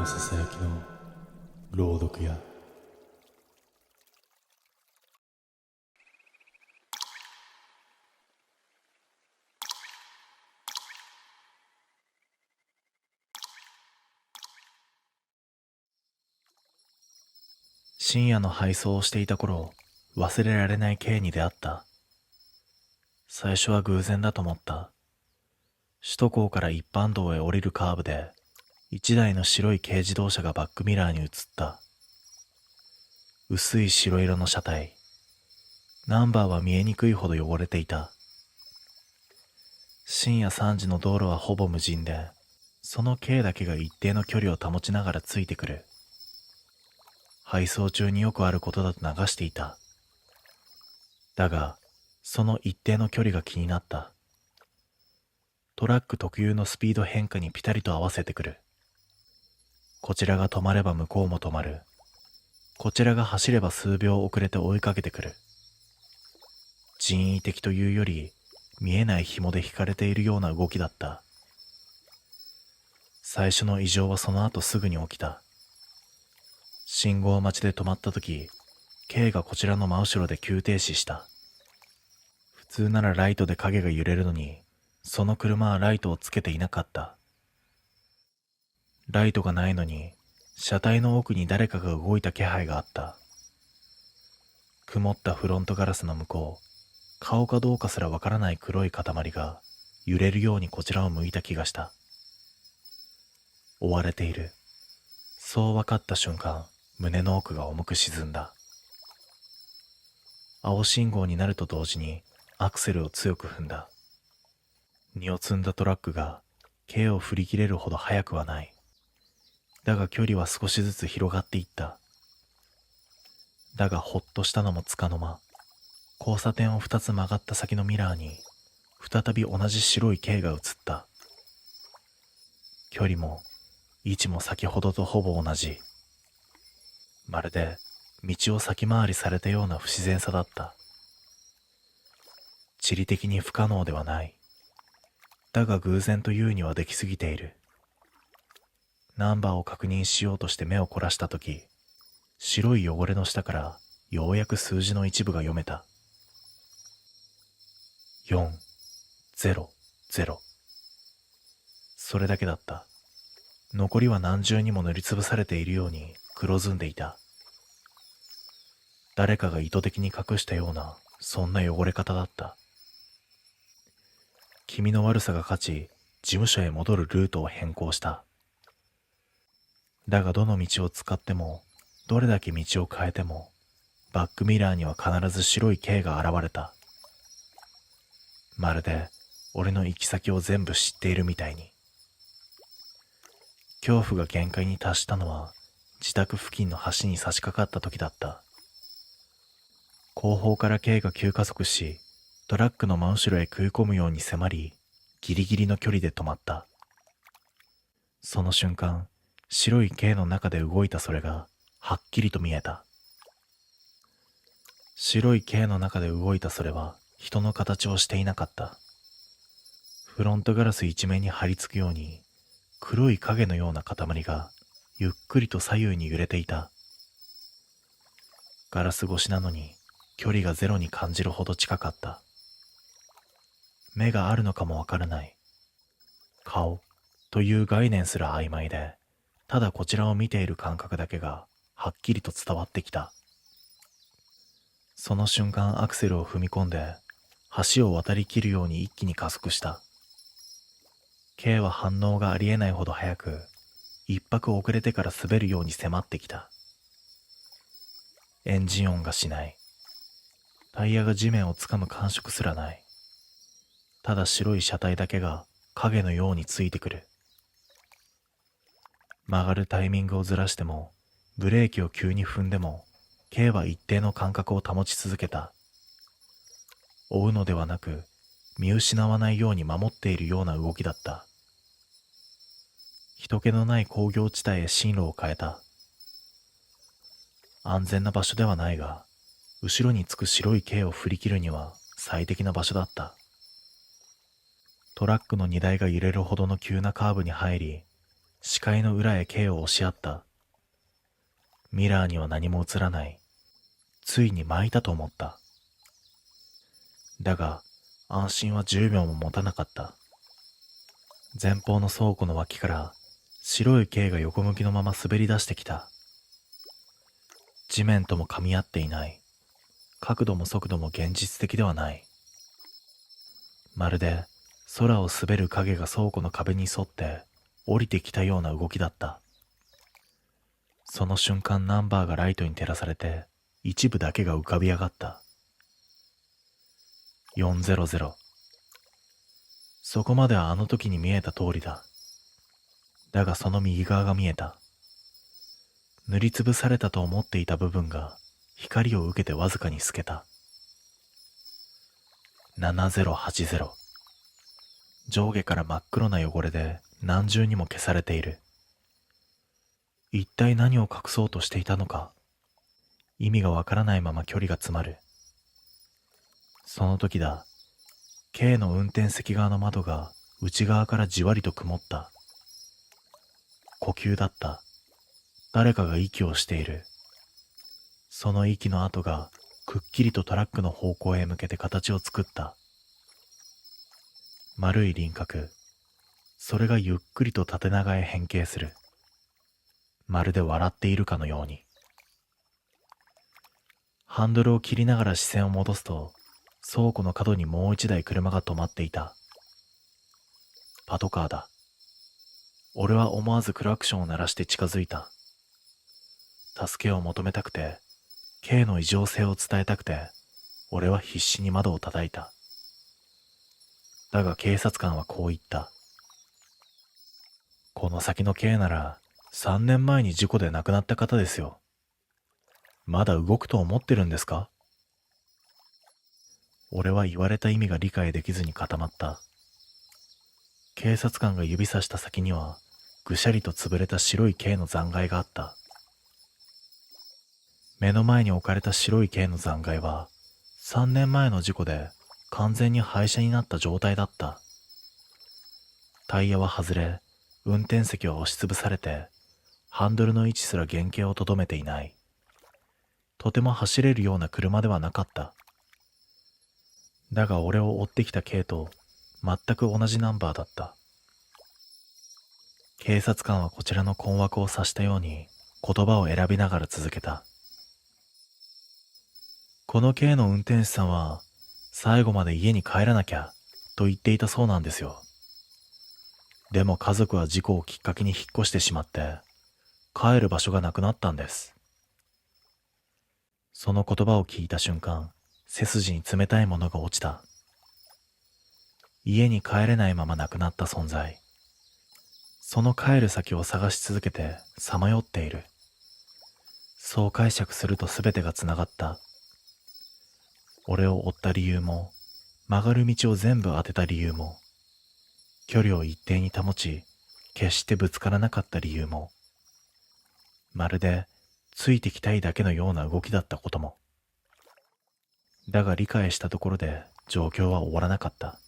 のささやきの朗読や深夜の配送をしていた頃、忘れられない K に出会った。最初は偶然だと思った。首都高から一般道へ降りるカーブで、一台の白い軽自動車がバックミラーに映った。薄い白色の車体。ナンバーは見えにくいほど汚れていた。深夜3時の道路はほぼ無人で、その K だけが一定の距離を保ちながらついてくる。配送中によくあることだと流していた。だが、その一定の距離が気になった。トラック特有のスピード変化にピタリと合わせてくる。こちらが止まれば向こうも止まる。こちらが走れば数秒遅れて追いかけてくる。人為的というより、見えない紐で引かれているような動きだった。最初の異常はその後すぐに起きた。信号待ちで止まった時、K がこちらの真後ろで急停止した。普通ならライトで影が揺れるのに、その車はライトをつけていなかった。ライトがないのに、車体の奥に誰かが動いた気配があった。曇ったフロントガラスの向こう、顔かどうかすらわからない黒い塊が揺れるようにこちらを向いた気がした。追われている。そう分かった瞬間、胸の奥が重く沈んだ。青信号になると同時にアクセルを強く踏んだ。荷を積んだトラックが軽を振り切れるほど速くはない。だが距離は少しずつ広がっていった。だがほっとしたのもつかの間、交差点を2つ曲がった先のミラーに再び同じ白い軽が映った。距離も位置も先ほどとほぼ同じ。まるで道を先回りされたような不自然さだった。地理的に不可能ではない。だが偶然というにはできすぎている。ナンバーを確認しようとして目を凝らしたとき、白い汚れの下からようやく数字の一部が読めた。400。それだけだった。残りは何重にも塗りつぶされているように黒ずんでいた。誰かが意図的に隠したような、そんな汚れ方だった。気味の悪さが勝ち、事務所へ戻るルートを変更した。だがどの道を使っても、どれだけ道を変えても、バックミラーには必ず白い軽が現れた。まるで俺の行き先を全部知っているみたいに。恐怖が限界に達したのは、自宅付近の橋に差し掛かった時だった。後方から軽が急加速し、トラックの真後ろへ食い込むように迫り、ギリギリの距離で止まった。その瞬間、白い軽の中で動いたそれが、はっきりと見えた。白い軽の中で動いたそれは、人の形をしていなかった。フロントガラス一面に張り付くように、黒い影のような塊が、ゆっくりと左右に揺れていた。ガラス越しなのに、距離がゼロに感じるほど近かった。目があるのかもわからない。顔という概念すら曖昧で、ただこちらを見ている感覚だけがはっきりと伝わってきた。その瞬間アクセルを踏み込んで、橋を渡りきるように一気に加速した。K は反応がありえないほど速く、一拍遅れてから滑るように迫ってきた。エンジン音がしない。タイヤが地面をつかむ感触すらない。ただ白い車体だけが影のようについてくる。曲がるタイミングをずらしても、ブレーキを急に踏んでも、K は一定の感覚を保ち続けた。追うのではなく、見失わないように守っているような動きだった。人気のない工業地帯へ進路を変えた。安全な場所ではないが、後ろにつく白い軽を振り切るには最適な場所だった。トラックの荷台が揺れるほどの急なカーブに入り、視界の裏へ K を押し合った。ミラーには何も映らない。ついに巻いたと思った。だが、安心は10秒も持たなかった。前方の倉庫の脇から白い軽が横向きのまま滑り出してきた。地面とも噛み合っていない。角度も速度も現実的ではない。まるで空を滑る影が倉庫の壁に沿って降りてきたような動きだった。その瞬間ナンバーがライトに照らされて一部だけが浮かび上がった。400。そこまではあの時に見えた通りだ。だがその右側が見えた。塗りつぶされたと思っていた部分が光を受けてわずかに透けた。7080。上下から真っ黒な汚れで何重にも消されている。一体何を隠そうとしていたのか。意味がわからないまま距離が詰まる。その時だ。K の運転席側の窓が内側からじわりと曇った。呼吸だった。誰かが息をしている。その息の跡がくっきりとトラックの方向へ向けて形を作った。丸い輪郭。それがゆっくりと縦長へ変形する。まるで笑っているかのように。ハンドルを切りながら視線を戻すと、倉庫の角にもう一台車が止まっていた。パトカーだ。俺は思わずクラクションを鳴らして近づいた。助けを求めたくて、K の異常性を伝えたくて、俺は必死に窓を叩いた。だが警察官はこう言った。この先の K なら、3年前に事故で亡くなった方ですよ。まだ動くと思ってるんですか？俺は言われた意味が理解できずに固まった。警察官が指さした先には、ぐしゃりと潰れた白い軽の残骸があった。目の前に置かれた白い軽の残骸は、3年前の事故で完全に廃車になった状態だった。タイヤは外れ、運転席は押しつぶされて、ハンドルの位置すら原形をとどめていない。とても走れるような車ではなかった。だが俺を追ってきた軽と全く同じナンバーだった。警察官はこちらの困惑を察したように言葉を選びながら続けた。この軽の運転手さんは最後まで家に帰らなきゃと言っていたそうなんですよ。でも家族は事故をきっかけに引っ越してしまって帰る場所がなくなったんです。その言葉を聞いた瞬間、背筋に冷たいものが落ちた。家に帰れないまま亡くなった存在。その帰る先を探し続けてさまよっている。そう解釈すると全てがつながった。俺を追った理由も、曲がる道を全部当てた理由も、距離を一定に保ち、決してぶつからなかった理由も、まるでついてきたいだけのような動きだったことも。だが理解したところで状況は終わらなかった。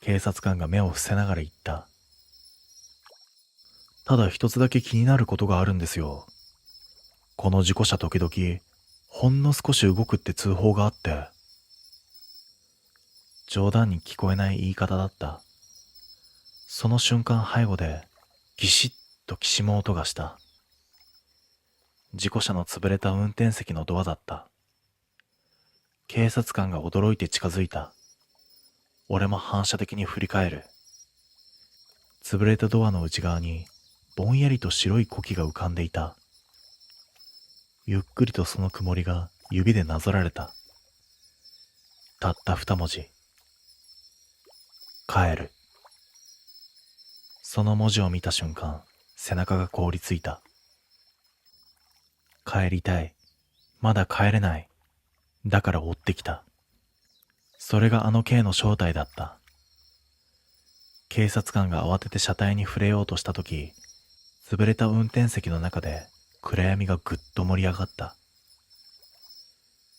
警察官が目を伏せながら言った。ただ一つだけ気になることがあるんですよ。この事故車時々、ほんの少し動くって通報があって。冗談に聞こえない言い方だった。その瞬間背後でギシッときしむ音がした。事故車の潰れた運転席のドアだった。警察官が驚いて近づいた。俺も反射的に振り返る。潰れたドアの内側にぼんやりと白い呼気が浮かんでいた。ゆっくりとその曇りが指でなぞられた。たった二文字。帰る。その文字を見た瞬間、背中が凍りついた。帰りたい。まだ帰れない。だから追ってきた。それがあのKの正体だった。警察官が慌てて車体に触れようとしたとき、潰れた運転席の中で暗闇がぐっと盛り上がった。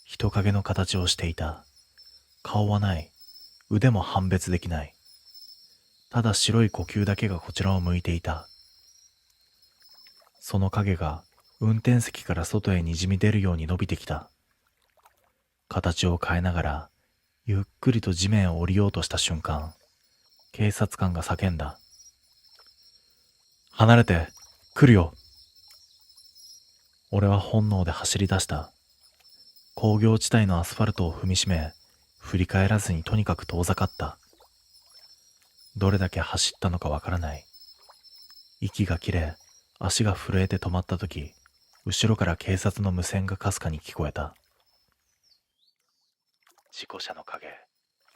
人影の形をしていた。顔はない。腕も判別できない。ただ白い呼吸だけがこちらを向いていた。その影が運転席から外へにじみ出るように伸びてきた。形を変えながらゆっくりと地面を降りようとした瞬間、警察官が叫んだ。離れて、来るよ。俺は本能で走り出した。工業地帯のアスファルトを踏みしめ、振り返らずにとにかく遠ざかった。どれだけ走ったのかわからない。息が切れ、足が震えて止まった時、後ろから警察の無線がかすかに聞こえた。事故車の影、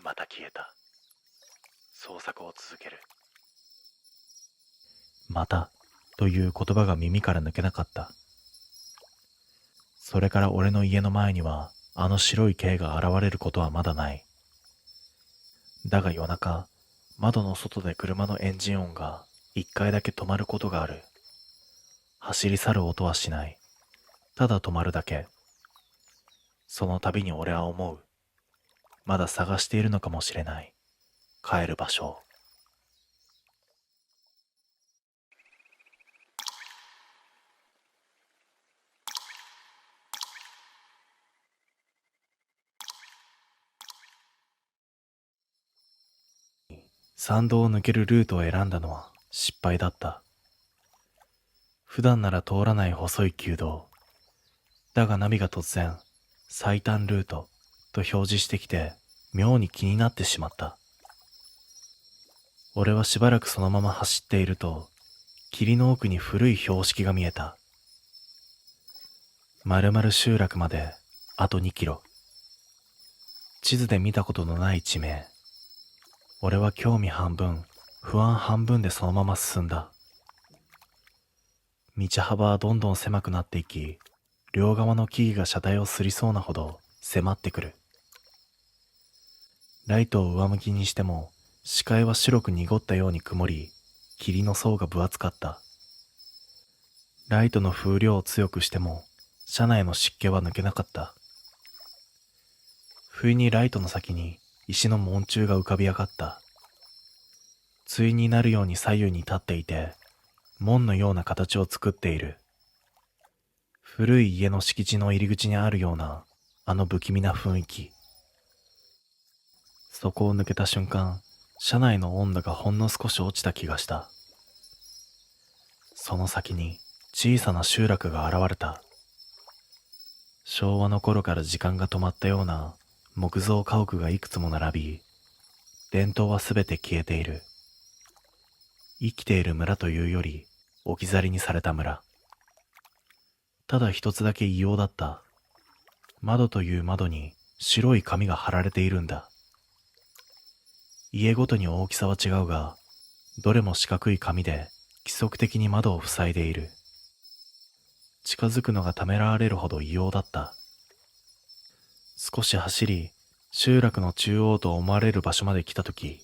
また消えた。捜索を続ける。またという言葉が耳から抜けなかった。それから俺の家の前にはあの白い軽が現れることはまだない。だが夜中、窓の外で車のエンジン音が一回だけ止まることがある。走り去る音はしない。ただ止まるだけ。その度に俺は思う。まだ探しているのかもしれない。帰る場所を。山道を抜けるルートを選んだのは失敗だった。普段なら通らない細い旧道。だがナビが突然、最短ルートと表示してきて、妙に気になってしまった。俺はしばらくそのまま走っていると、霧の奥に古い標識が見えた。丸々集落まであと2キロ。地図で見たことのない地名。俺は興味半分、不安半分でそのまま進んだ。道幅はどんどん狭くなっていき、両側の木々が車体をすりそうなほど迫ってくる。ライトを上向きにしても視界は白く濁ったように曇り、霧の層が分厚かった。ライトの風量を強くしても車内の湿気は抜けなかった。不意にライトの先に石の門柱が浮かび上がった。対になるように左右に立っていて、門のような形を作っている。古い家の敷地の入り口にあるような、あの不気味な雰囲気。そこを抜けた瞬間、車内の温度がほんの少し落ちた気がした。その先に小さな集落が現れた。昭和の頃から時間が止まったような木造家屋がいくつも並び、伝統はすべて消えている。生きている村というより置き去りにされた村。ただ一つだけ異様だった。窓という窓に白い紙が貼られているんだ。家ごとに大きさは違うが、どれも四角い紙で規則的に窓を塞いでいる。近づくのがためらわれるほど異様だった。少し走り、集落の中央と思われる場所まで来たとき、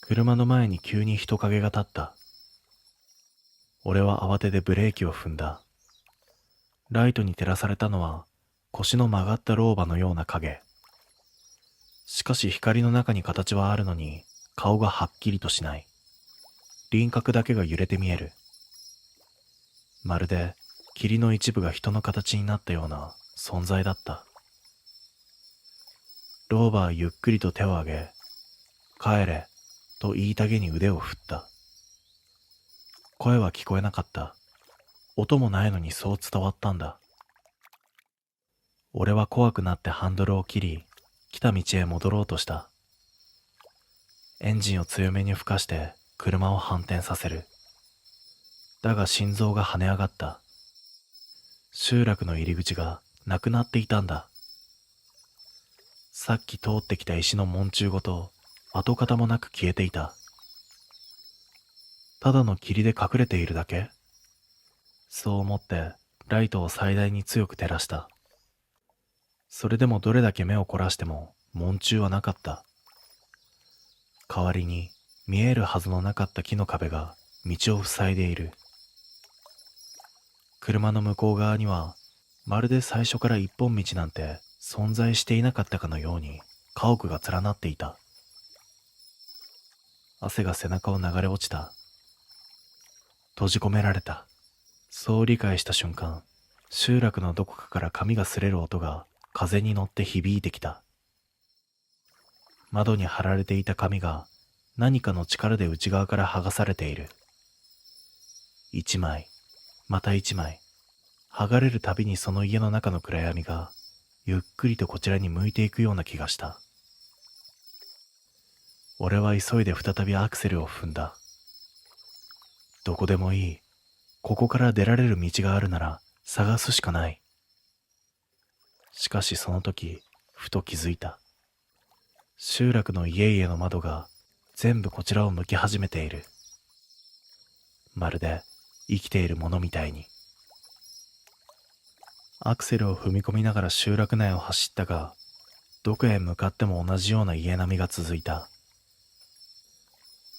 車の前に急に人影が立った。俺は慌ててブレーキを踏んだ。ライトに照らされたのは腰の曲がった老婆のような影。しかし光の中に形はあるのに顔がはっきりとしない。輪郭だけが揺れて見える。まるで霧の一部が人の形になったような存在だった。老婆はゆっくりと手を挙げ、帰れと言いたげに腕を振った。声は聞こえなかった。音もないのにそう伝わったんだ。俺は怖くなってハンドルを切り、来た道へ戻ろうとした。エンジンを強めに吹かして車を反転させる。だが心臓が跳ね上がった。集落の入り口がなくなっていたんだ。さっき通ってきた石の門柱ごと跡形もなく消えていた。ただの霧で隠れているだけ？そう思ってライトを最大に強く照らした。それでもどれだけ目を凝らしても門柱はなかった。代わりに見えるはずのなかった木の壁が道を塞いでいる。車の向こう側にはまるで最初から一本道なんて存在していなかったかのように家屋が連なっていた。汗が背中を流れ落ちた。閉じ込められた。そう理解した瞬間、集落のどこかから髪が擦れる音が風に乗って響いてきた。窓に貼られていた紙が何かの力で内側から剥がされている。一枚、また一枚、剥がれるたびにその家の中の暗闇がゆっくりとこちらに向いていくような気がした。俺は急いで再びアクセルを踏んだ。どこでもいい。ここから出られる道があるなら探すしかない。しかしその時、ふと気づいた。集落の家々の窓が全部こちらを向き始めている。まるで生きているものみたいに。アクセルを踏み込みながら集落内を走ったが、どこへ向かっても同じような家並みが続いた。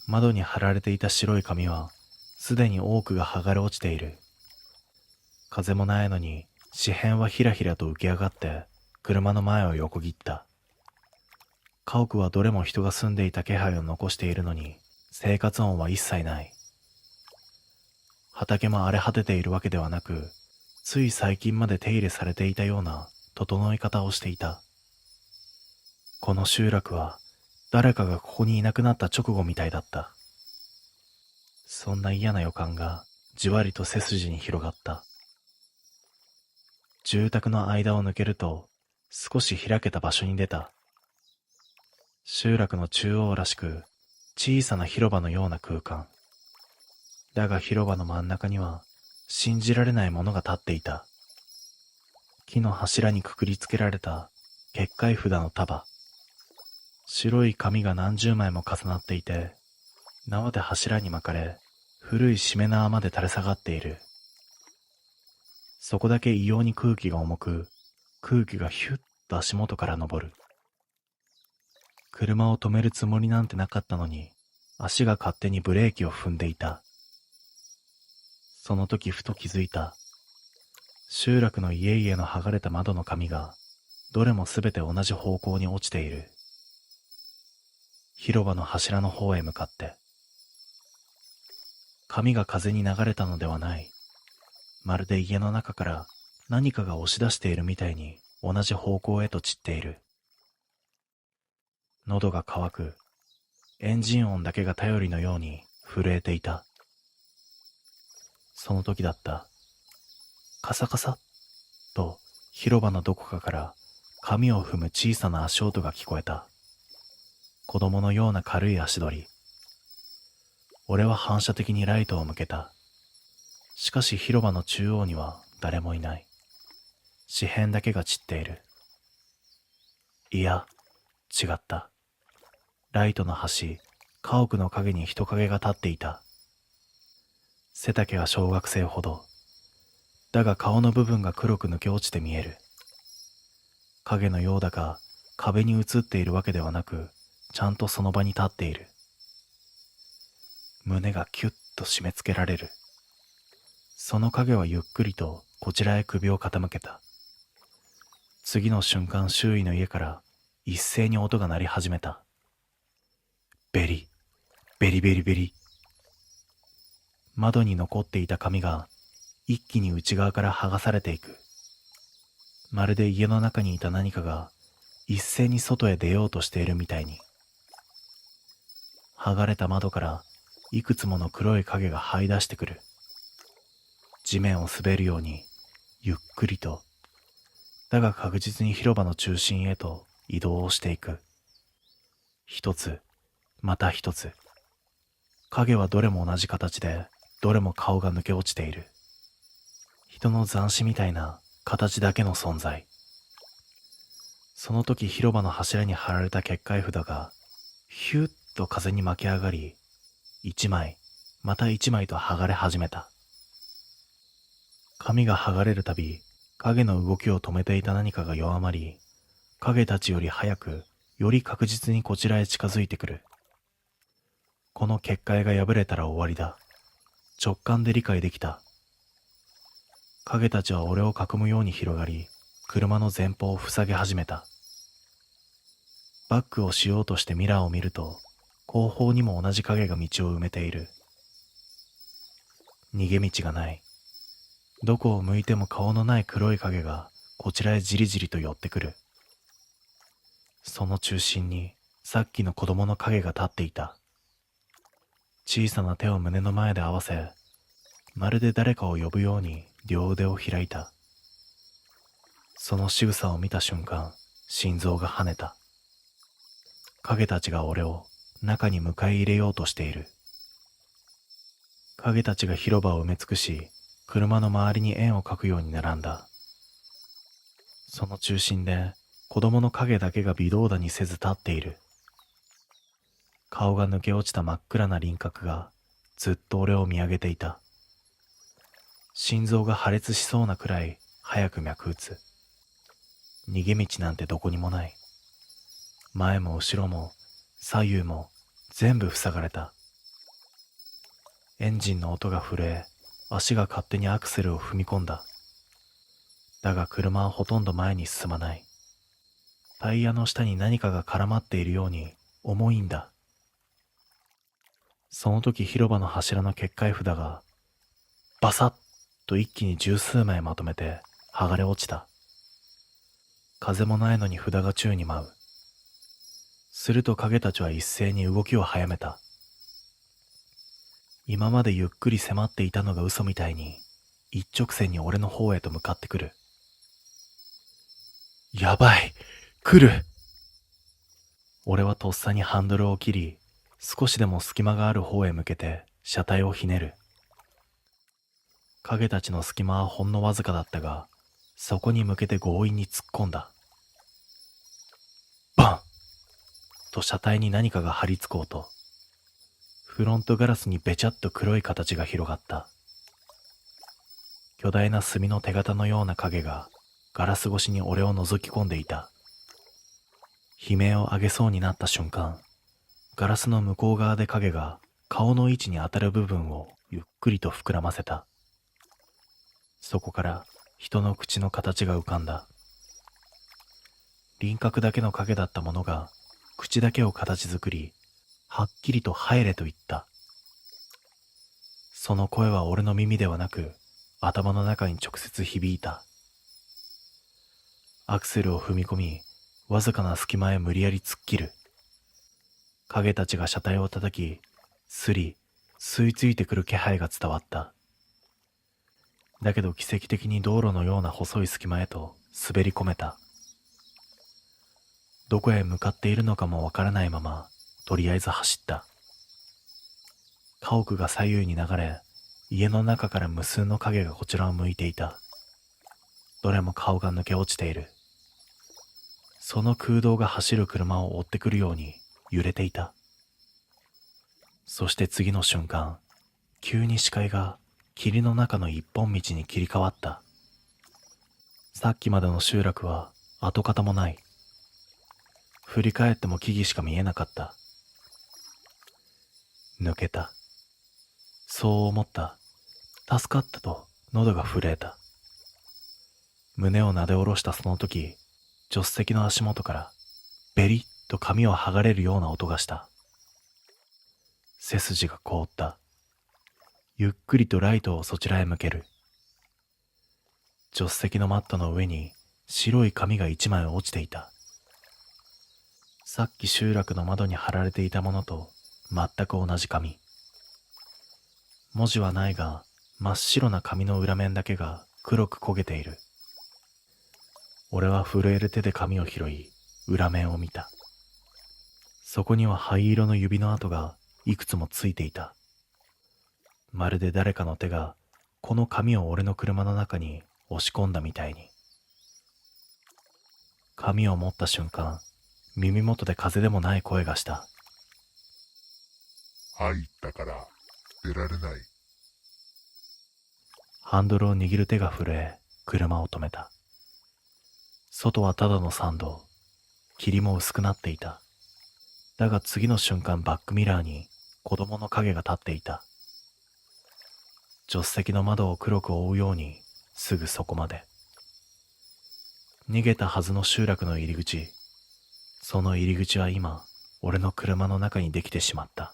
窓に貼られていた白い紙はすでに多くが剥がれ落ちている。風もないのに紙片はひらひらと浮き上がって車の前を横切った。家屋はどれも人が住んでいた気配を残しているのに生活音は一切ない。畑も荒れ果てているわけではなく、つい最近まで手入れされていたような整い方をしていた。この集落は誰かがここにいなくなった直後みたいだった。そんな嫌な予感がじわりと背筋に広がった。住宅の間を抜けると少し開けた場所に出た。集落の中央らしく小さな広場のような空間。だが広場の真ん中には信じられないものが立っていた。木の柱にくくりつけられた結界札の束。白い紙が何十枚も重なっていて、縄で柱に巻かれ、古いしめ縄まで垂れ下がっている。そこだけ異様に空気が重く、空気がヒュッと足元から昇る。車を止めるつもりなんてなかったのに、足が勝手にブレーキを踏んでいた。その時ふと気づいた。集落の家々の剥がれた窓の紙が、どれもすべて同じ方向に落ちている。広場の柱の方へ向かって。紙が風に流れたのではない。まるで家の中から何かが押し出しているみたいに同じ方向へと散っている。喉が渇く。エンジン音だけが頼りのように震えていた。その時だった。カサカサと広場のどこかから紙を踏む小さな足音が聞こえた。子供のような軽い足取り。俺は反射的にライトを向けた。しかし広場の中央には誰もいない。紙片だけが散っている。いや、違った。ライトの端、家屋の影に人影が立っていた。背丈は小学生ほど。だが顔の部分が黒く抜け落ちて見える。影のようだが壁に映っているわけではなく、ちゃんとその場に立っている。胸がキュッと締め付けられる。その影はゆっくりとこちらへ首を傾けた。次の瞬間、周囲の家から一斉に音が鳴り始めた。ベリ、ベリベリベリ。窓に残っていた紙が一気に内側から剥がされていく。まるで家の中にいた何かが一斉に外へ出ようとしているみたいに。剥がれた窓からいくつもの黒い影が這い出してくる。地面を滑るようにゆっくりと、だが確実に広場の中心へと移動をしていく。一つ、また一つ。影はどれも同じ形で、どれも顔が抜け落ちている。人の残滓みたいな形だけの存在。その時広場の柱に貼られた結界札がヒュッと風に巻き上がり、一枚また一枚と剥がれ始めた。紙が剥がれるたび、影の動きを止めていた何かが弱まり、影たちより早く、より確実にこちらへ近づいてくる。この結界が破れたら終わりだ。直感で理解できた。影たちは俺を囲むように広がり、車の前方を塞げ始めた。バックをしようとしてミラーを見ると、後方にも同じ影が道を埋めている。逃げ道がない。どこを向いても顔のない黒い影がこちらへじりじりと寄ってくる。その中心にさっきの子供の影が立っていた。小さな手を胸の前で合わせ、まるで誰かを呼ぶように両腕を開いた。その仕草を見た瞬間、心臓が跳ねた。影たちが俺を中に迎え入れようとしている。影たちが広場を埋め尽くし、車の周りに円を描くように並んだ。その中心で子供の影だけが微動だにせず立っている。顔が抜け落ちた真っ暗な輪郭がずっと俺を見上げていた。心臓が破裂しそうなくらい早く脈打つ。逃げ道なんてどこにもない。前も後ろも左右も全部塞がれた。エンジンの音が震え、足が勝手にアクセルを踏み込んだ。だが車はほとんど前に進まない。タイヤの下に何かが絡まっているように重いんだ。その時広場の柱の結界札がバサッと一気に十数枚まとめて剥がれ落ちた。風もないのに札が宙に舞う。すると影たちは一斉に動きを早めた。今までゆっくり迫っていたのが嘘みたいに一直線に俺の方へと向かってくる。やばい、来る。俺はとっさにハンドルを切り、少しでも隙間がある方へ向けて車体をひねる。影たちの隙間はほんのわずかだったが、そこに向けて強引に突っ込んだ。バンと車体に何かが張り付こうと、フロントガラスにべちゃっと黒い形が広がった。巨大な炭の手形のような影がガラス越しに俺を覗き込んでいた。悲鳴を上げそうになった瞬間、ガラスの向こう側で影が顔の位置に当たる部分をゆっくりと膨らませた。そこから人の口の形が浮かんだ。輪郭だけの影だったものが口だけを形作り、はっきりと入れと言った。その声は俺の耳ではなく頭の中に直接響いた。アクセルを踏み込み、わずかな隙間へ無理やり突っ切る。影たちが車体を叩き、吸い付いてくる気配が伝わった。だけど奇跡的に道路のような細い隙間へと滑り込めた。どこへ向かっているのかもわからないまま、とりあえず走った。家屋が左右に流れ、家の中から無数の影がこちらを向いていた。どれも顔が抜け落ちている。その空洞が走る車を追ってくるように揺れていた。そして次の瞬間、急に視界が霧の中の一本道に切り替わった。さっきまでの集落は跡形もない。振り返っても木々しか見えなかった。抜けた。そう思った。助かったと喉が震えた。胸をなで下ろしたその時、助手席の足元からベリッと髪を剥がれるような音がした。背筋が凍った。ゆっくりとライトをそちらへ向ける。助手席のマットの上に白い紙が一枚落ちていた。さっき集落の窓に貼られていたものと全く同じ紙。文字はないが、真っ白な紙の裏面だけが黒く焦げている。俺は震える手で紙を拾い、裏面を見た。そこには灰色の指の跡がいくつもついていた。まるで誰かの手がこの紙を俺の車の中に押し込んだみたいに。紙を持った瞬間、耳元で風でもない声がした。入ったから出られない。ハンドルを握る手が震え、車を止めた。外はただの山道。霧も薄くなっていた。だが次の瞬間バックミラーに子供の影が立っていた。助手席の窓を黒く覆うようにすぐそこまで。逃げたはずの集落の入り口。その入り口は今、俺の車の中にできてしまった。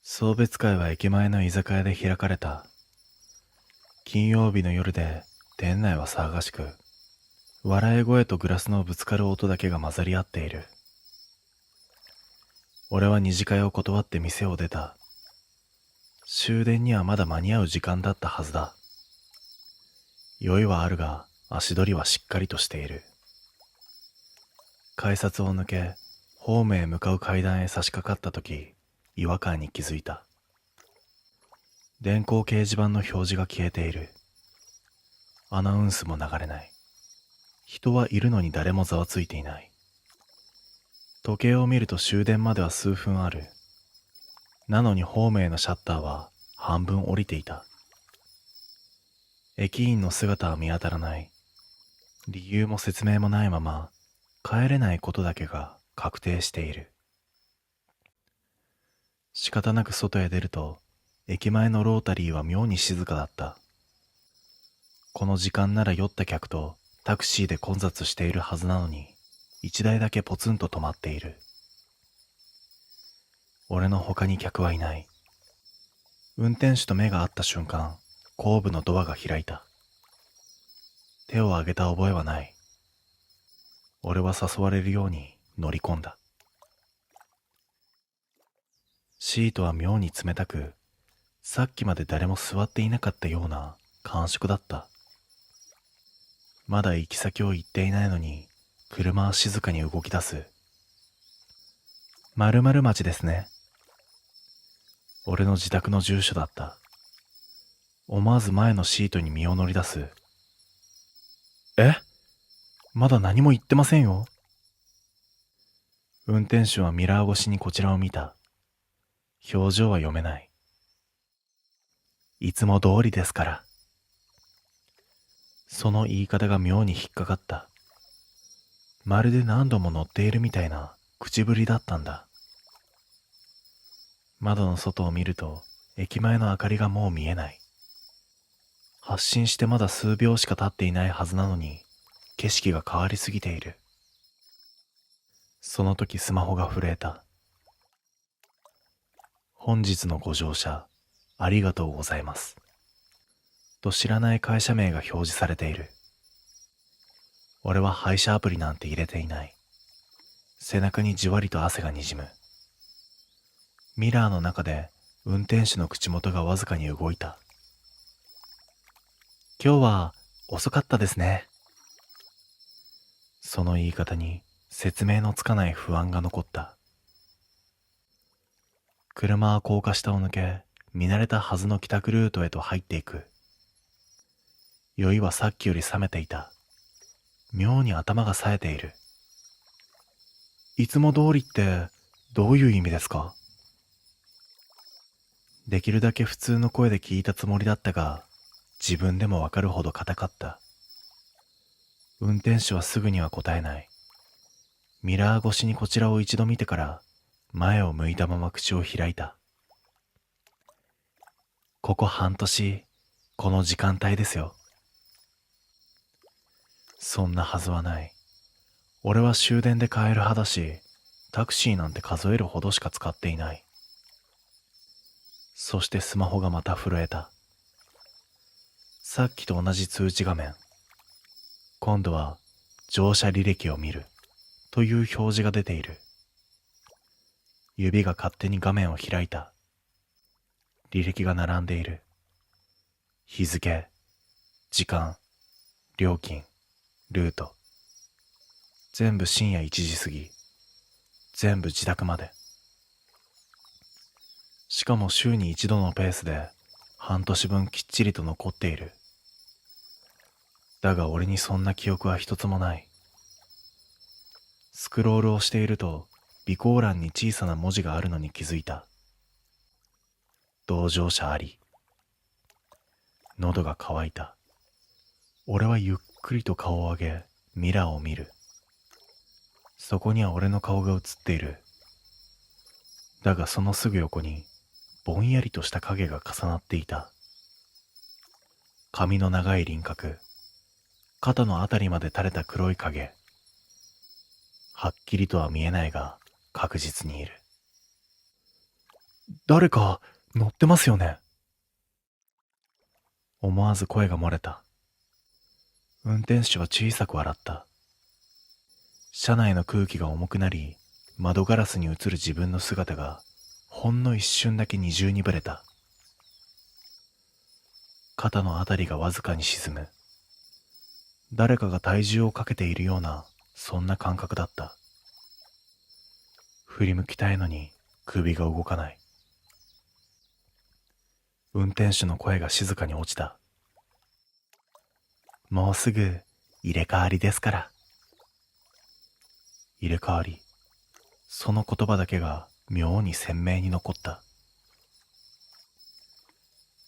送別会は駅前の居酒屋で開かれた。金曜日の夜で店内は騒がしく、笑い声とグラスのぶつかる音だけが混ざり合っている。俺は二次会を断って店を出た。終電にはまだ間に合う時間だったはずだ。酔いはあるが足取りはしっかりとしている。改札を抜け、ホームへ向かう階段へ差し掛かった時、違和感に気づいた。電光掲示板の表示が消えている。アナウンスも流れない。人はいるのに誰もざわついていない。時計を見ると終電までは数分ある。なのにホームへのシャッターは半分降りていた。駅員の姿は見当たらない。理由も説明もないまま、帰れないことだけが確定している。仕方なく外へ出ると、駅前のロータリーは妙に静かだった。この時間なら酔った客とタクシーで混雑しているはずなのに、一台だけポツンと止まっている。俺の他に客はいない。運転手と目が合った瞬間、後部のドアが開いた。手を挙げた覚えはない。俺は誘われるように乗り込んだ。シートは妙に冷たく、さっきまで誰も座っていなかったような感触だった。まだ行き先を言っていないのに、車は静かに動き出す。〇〇町ですね。俺の自宅の住所だった。思わず前のシートに身を乗り出す。え？まだ何も言ってませんよ。運転手はミラー越しにこちらを見た。表情は読めない。いつも通りですから。その言い方が妙に引っかかった。まるで何度も乗っているみたいな口ぶりだったんだ。窓の外を見ると、駅前の明かりがもう見えない。発進してまだ数秒しか経っていないはずなのに、景色が変わりすぎている。その時スマホが震えた。本日のご乗車、ありがとうございます。と知らない会社名が表示されている。俺は配車アプリなんて入れていない。背中にじわりと汗がにじむ。ミラーの中で運転手の口元がわずかに動いた。今日は遅かったですね。その言い方に説明のつかない不安が残った。車は高架下を抜け、見慣れたはずの帰宅ルートへと入っていく。酔いはさっきより冷めていた。妙に頭が冴えている。いつも通りってどういう意味ですか？できるだけ普通の声で聞いたつもりだったが、自分でもわかるほど硬かった。運転手はすぐには答えない。ミラー越しにこちらを一度見てから、前を向いたまま口を開いた。ここ半年、この時間帯ですよ。そんなはずはない。俺は終電で帰る派だし、タクシーなんて数えるほどしか使っていない。そしてスマホがまた震えた。さっきと同じ通知画面。今度は乗車履歴を見るという表示が出ている。指が勝手に画面を開いた。履歴が並んでいる。日付、時間、料金、ルート。全部深夜1時過ぎ。全部自宅まで。しかも週に一度のペースで半年分きっちりと残っている。だが俺にそんな記憶は一つもない。スクロールをしていると備考欄に小さな文字があるのに気づいた。同乗者あり。喉が渇いた。俺はゆっくりと顔を上げ、ミラーを見る。そこには俺の顔が映っている。だがそのすぐ横にぼんやりとした影が重なっていた。髪の長い輪郭、肩のあたりまで垂れた黒い影。はっきりとは見えないが確実にいる。誰か乗ってますよね。思わず声が漏れた。運転手は小さく笑った。車内の空気が重くなり、窓ガラスに映る自分の姿がほんの一瞬だけ二重にぶれた。肩のあたりがわずかに沈む。誰かが体重をかけているような、そんな感覚だった。振り向きたいのに首が動かない。運転手の声が静かに落ちた。もうすぐ入れ替わりですから。入れ替わり。その言葉だけが妙に鮮明に残った。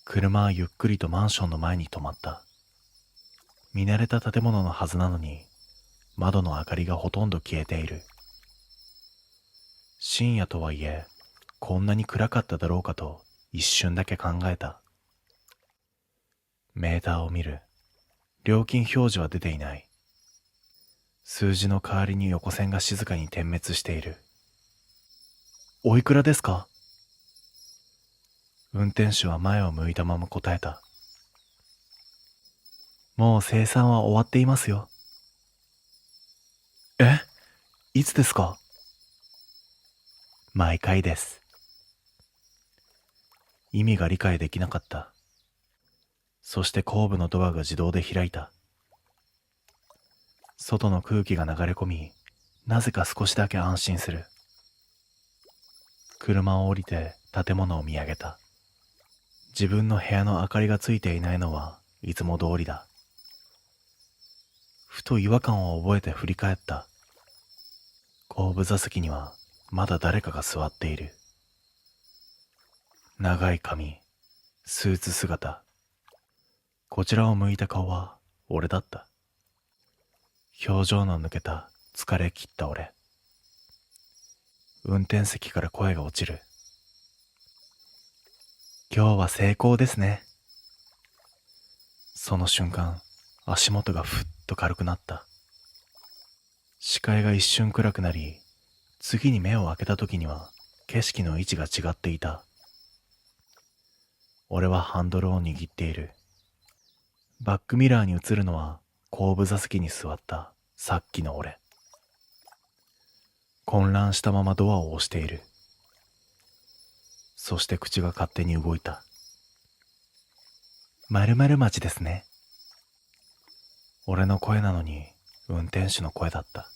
車はゆっくりとマンションの前に止まった。見慣れた建物のはずなのに、窓の明かりがほとんど消えている。深夜とはいえ、こんなに暗かっただろうかと一瞬だけ考えた。メーターを見る。料金表示は出ていない。数字の代わりに横線が静かに点滅している。おいくらですか？運転手は前を向いたまま答えた。もう生産は終わっていますよ。え？いつですか？毎回です。意味が理解できなかった。そして後部のドアが自動で開いた。外の空気が流れ込み、なぜか少しだけ安心する。車を降りて建物を見上げた。自分の部屋の明かりがついていないのはいつも通りだ。ふと違和感を覚えて振り返った。後部座席にはまだ誰かが座っている。長い髪、スーツ姿。こちらを向いた顔は俺だった。表情の抜けた疲れ切った俺。運転席から声が落ちる。今日は成功ですね。その瞬間、足元がふっと軽くなった。視界が一瞬暗くなり、次に目を開けた時には景色の位置が違っていた。俺はハンドルを握っている。バックミラーに映るのは後部座席に座ったさっきの俺。混乱したままドアを押している。そして口が勝手に動いた。〇〇町ですね。俺の声なのに運転手の声だった。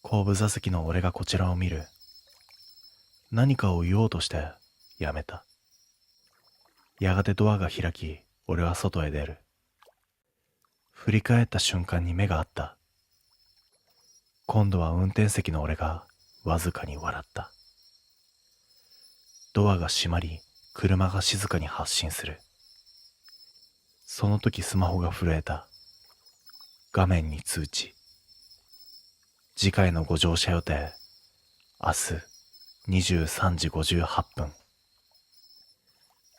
後部座席の俺がこちらを見る。何かを言おうとしてやめた。やがてドアが開き、俺は外へ出る。振り返った瞬間に目が合った。今度は運転席の俺がわずかに笑った。ドアが閉まり、車が静かに発進する。その時スマホが震えた。画面に通知。次回のご乗車予定、明日23時58分。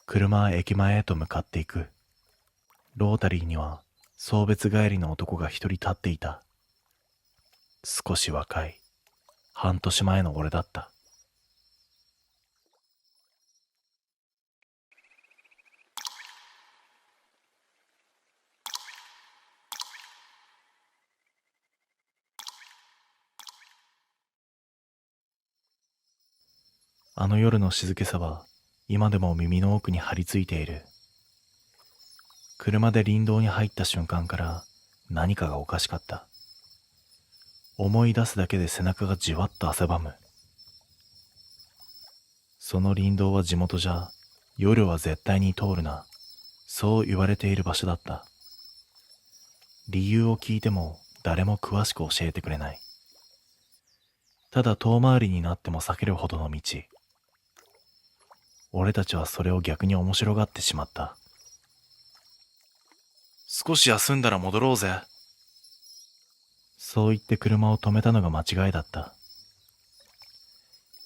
車は駅前へと向かっていく。ロータリーには送別帰りの男が一人立っていた。少し若い、半年前の俺だった。あの夜の静けさは今でも耳の奥に張り付いている。車で林道に入った瞬間から何かがおかしかった。思い出すだけで背中がじわっと汗ばむ。その林道は地元じゃ夜は絶対に通るな、そう言われている場所だった。理由を聞いても誰も詳しく教えてくれない。ただ遠回りになっても避けるほどの道。俺たちはそれを逆に面白がってしまった。少し休んだら戻ろうぜ。そう言って車を止めたのが間違いだった。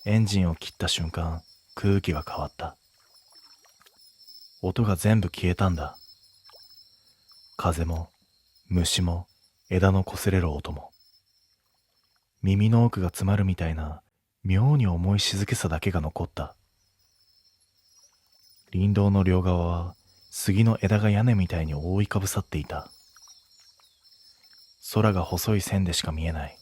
エンジンを切った瞬間、空気が変わった。音が全部消えたんだ。風も、虫も、枝の擦れる音も。耳の奥が詰まるみたいな妙に重い静けさだけが残った。林道の両側は杉の枝が屋根みたいに覆いかぶさっていた。空が細い線でしか見えない。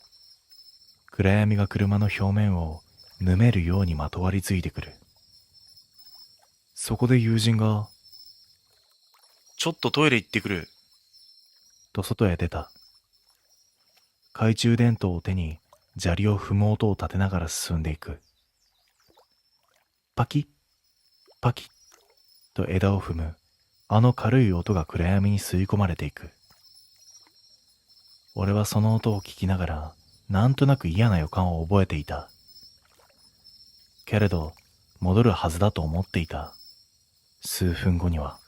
暗闇が車の表面をぬめるようにまとわりついてくる。そこで友人が、ちょっとトイレ行ってくる。と外へ出た。懐中電灯を手に砂利を踏む音を立てながら進んでいく。パキッ、パキッと枝を踏むあの軽い音が暗闇に吸い込まれていく。俺はその音を聞きながらなんとなく嫌な予感を覚えていた。けれど戻るはずだと思っていた。数分後には。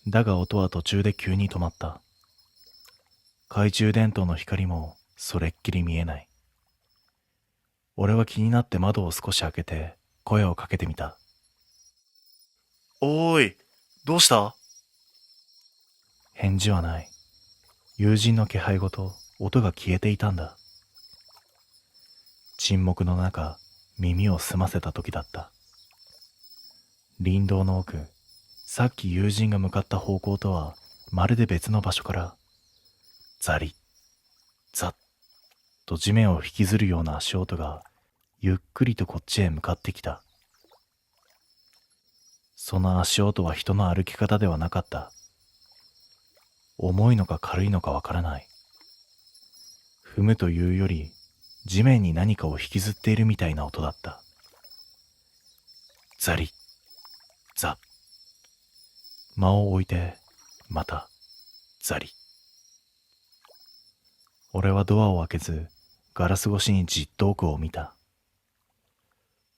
だが音は途中で急に止まった。懐中電灯の光もそれっきり見えない。俺は気になって窓を少し開けて声をかけてみた。おーい、どうした？返事はない。友人の気配ごと音が消えていたんだ。沈黙の中、耳を澄ませた時だった。林道の奥、さっき友人が向かった方向とはまるで別の場所から、ザリッ、ザッと地面を引きずるような足音がゆっくりとこっちへ向かってきた。その足音は人の歩き方ではなかった。重いのか軽いのかわからない。踏むというより地面に何かを引きずっているみたいな音だった。ザリッ、ザッ。間を置いてまたザリッ。俺はドアを開けずガラス越しにじっと奥を見た。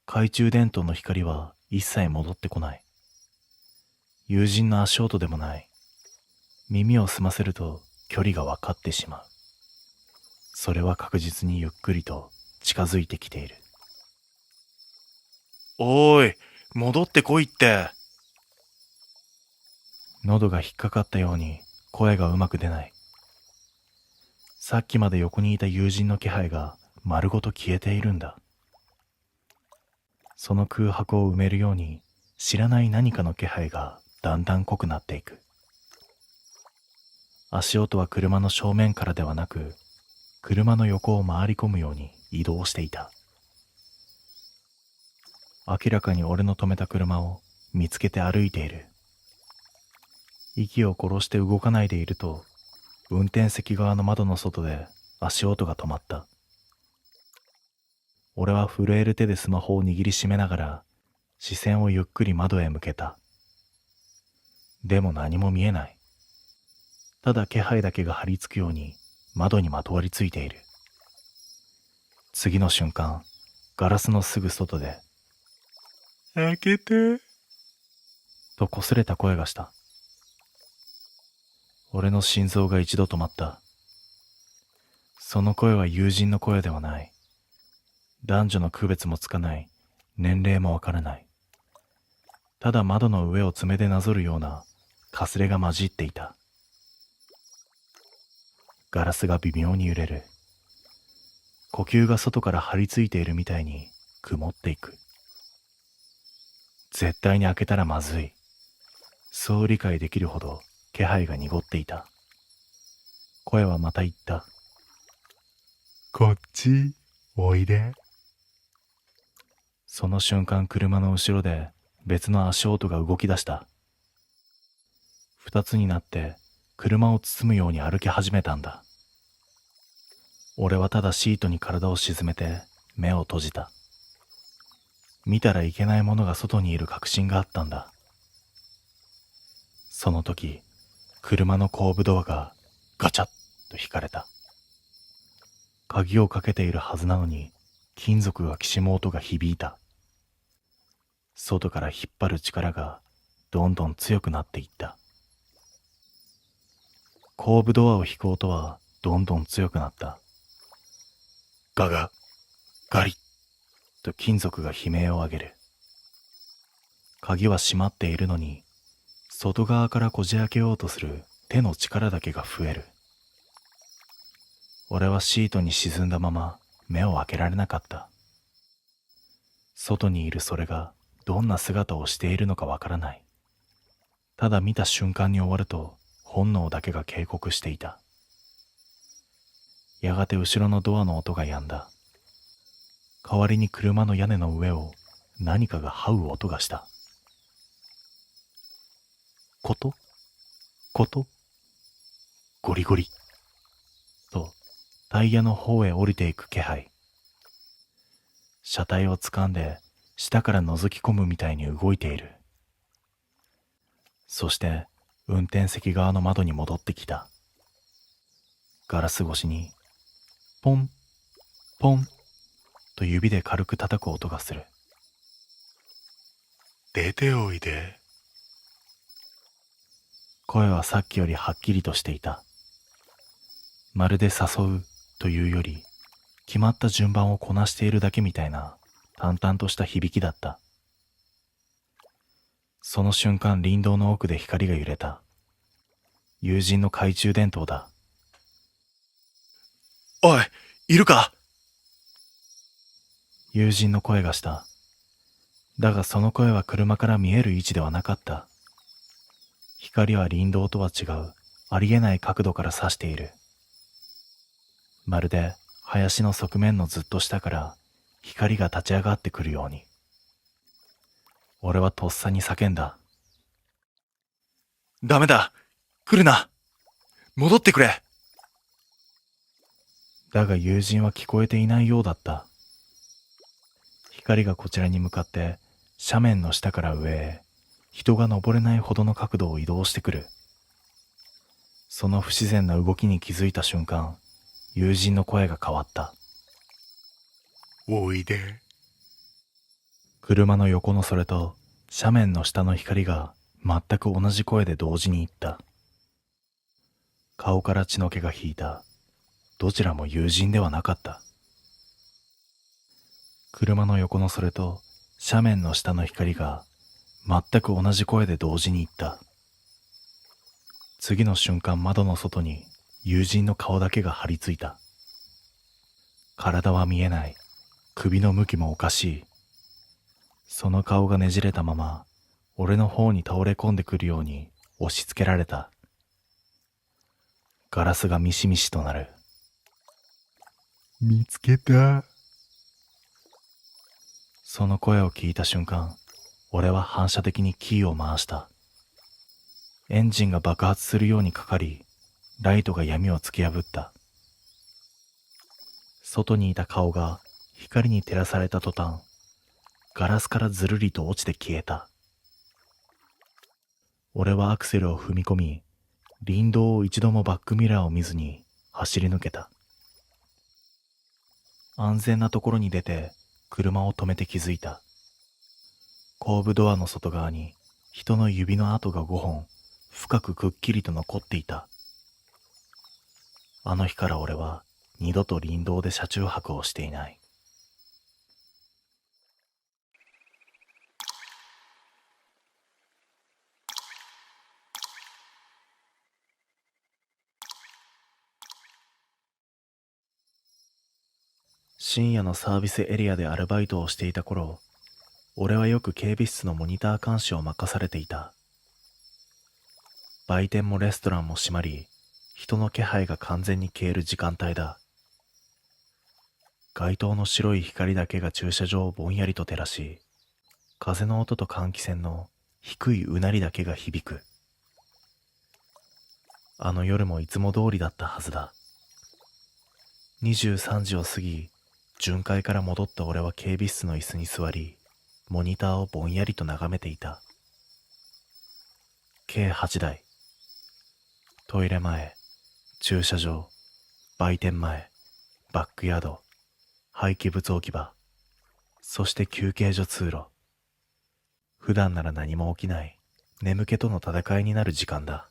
懐中電灯の光は一切戻ってこない。友人の足音でもない。耳を澄ませると距離が分かってしまう。それは確実にゆっくりと近づいてきている。おーい、戻ってこいって。喉が引っかかったように声がうまく出ない。さっきまで横にいた友人の気配が丸ごと消えているんだ。その空白を埋めるように知らない何かの気配がだんだん濃くなっていく。足音は車の正面からではなく、車の横を回り込むように移動していた。明らかに俺の止めた車を見つけて歩いている。息を殺して動かないでいると、運転席側の窓の外で足音が止まった。俺は震える手でスマホを握りしめながら視線をゆっくり窓へ向けた。でも何も見えない。ただ気配だけが張り付くように窓にまとわりついている。次の瞬間、ガラスのすぐ外で開けてと擦れた声がした。俺の心臓が一度止まった。その声は友人の声ではない。男女の区別もつかない。年齢もわからない。ただ窓の上を爪でなぞるようなかすれが混じっていた。ガラスが微妙に揺れる。呼吸が外から張り付いているみたいに曇っていく。絶対に開けたらまずい。そう理解できるほど気配が濁っていた。声はまた言った。こっち、おいで。その瞬間、車の後ろで別の足音が動き出した。二つになって車を包むように歩き始めたんだ。俺はただシートに体を沈めて目を閉じた。見たらいけないものが外にいる確信があったんだ。その時、車の後部ドアがガチャッと引かれた。鍵をかけているはずなのに金属がきしむ音が響いた。外から引っ張る力がどんどん強くなっていった。後部ドアを引く音はどんどん強くなった。ガガ、ガリッと金属が悲鳴を上げる。鍵は閉まっているのに、外側からこじ開けようとする手の力だけが増える。俺はシートに沈んだまま目を開けられなかった。外にいるそれがどんな姿をしているのかわからない。ただ見た瞬間に終わると本能だけが警告していた。やがて後ろのドアの音が止んだ。代わりに車の屋根の上を何かが這う音がした。こと、ゴリゴリとタイヤの方へ降りていく気配。車体を掴んで下から覗き込むみたいに動いている。そして運転席側の窓に戻ってきた。ガラス越しにポンポンと指で軽く叩く音がする。出ておいで。声はさっきよりはっきりとしていた。まるで誘うというより、決まった順番をこなしているだけみたいな淡々とした響きだった。その瞬間、林道の奥で光が揺れた。友人の懐中電灯だ。おい、いるか？友人の声がした。だがその声は車から見える位置ではなかった。光は林道とは違う、ありえない角度から差している。まるで林の側面のずっと下から光が立ち上がってくるように。俺はとっさに叫んだ。ダメだ。来るな。戻ってくれ。だが友人は聞こえていないようだった。光がこちらに向かって斜面の下から上へ人が登れないほどの角度を移動してくる。その不自然な動きに気づいた瞬間、友人の声が変わった。おいで。車の横のそれと斜面の下の光が全く同じ声で同時に言った。顔から血の気が引いた。どちらも友人ではなかった。車の横のそれと斜面の下の光が全く同じ声で同時に言った。次の瞬間、窓の外に友人の顔だけが張り付いた。体は見えない。首の向きもおかしい。その顔がねじれたまま俺の方に倒れ込んでくるように押し付けられた。ガラスがミシミシとなる。見つけた。その声を聞いた瞬間、俺は反射的にキーを回した。エンジンが爆発するようにかかり、ライトが闇を突き破った。外にいた顔が光に照らされた途端、ガラスからずるりと落ちて消えた。俺はアクセルを踏み込み、林道を一度もバックミラーを見ずに走り抜けた。安全なところに出て車を止めて気づいた。後部ドアの外側に人の指の跡が5本深くくっきりと残っていた。あの日から俺は二度と林道で車中泊をしていない。深夜のサービスエリアでアルバイトをしていた頃、俺はよく警備室のモニター監視を任されていた。売店もレストランも閉まり、人の気配が完全に消える時間帯だ。街灯の白い光だけが駐車場をぼんやりと照らし、風の音と換気扇の低いうなりだけが響く。あの夜もいつも通りだったはずだ。23時を過ぎ、巡回から戻った俺は警備室の椅子に座り、モニターをぼんやりと眺めていた。計8台。トイレ前、駐車場、売店前、バックヤード、廃棄物置き場、そして休憩所通路。普段なら何も起きない眠気との戦いになる時間だ。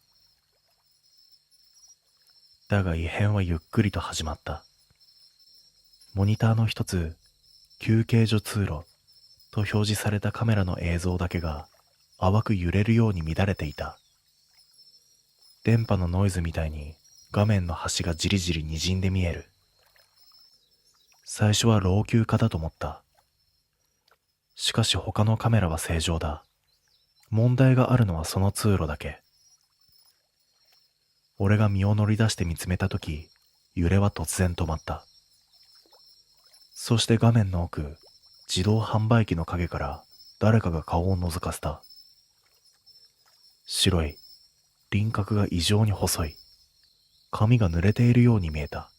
だが異変はゆっくりと始まった。モニターの一つ、休憩所通路と表示されたカメラの映像だけが淡く揺れるように乱れていた。電波のノイズみたいに画面の端がじりじり滲んで見える。最初は老朽化だと思った。しかし他のカメラは正常だ。問題があるのはその通路だけ。俺が身を乗り出して見つめたとき、揺れは突然止まった。そして画面の奥、自動販売機の影から誰かが顔を覗かせた。白い、輪郭が異常に細い。髪が濡れているように見えた。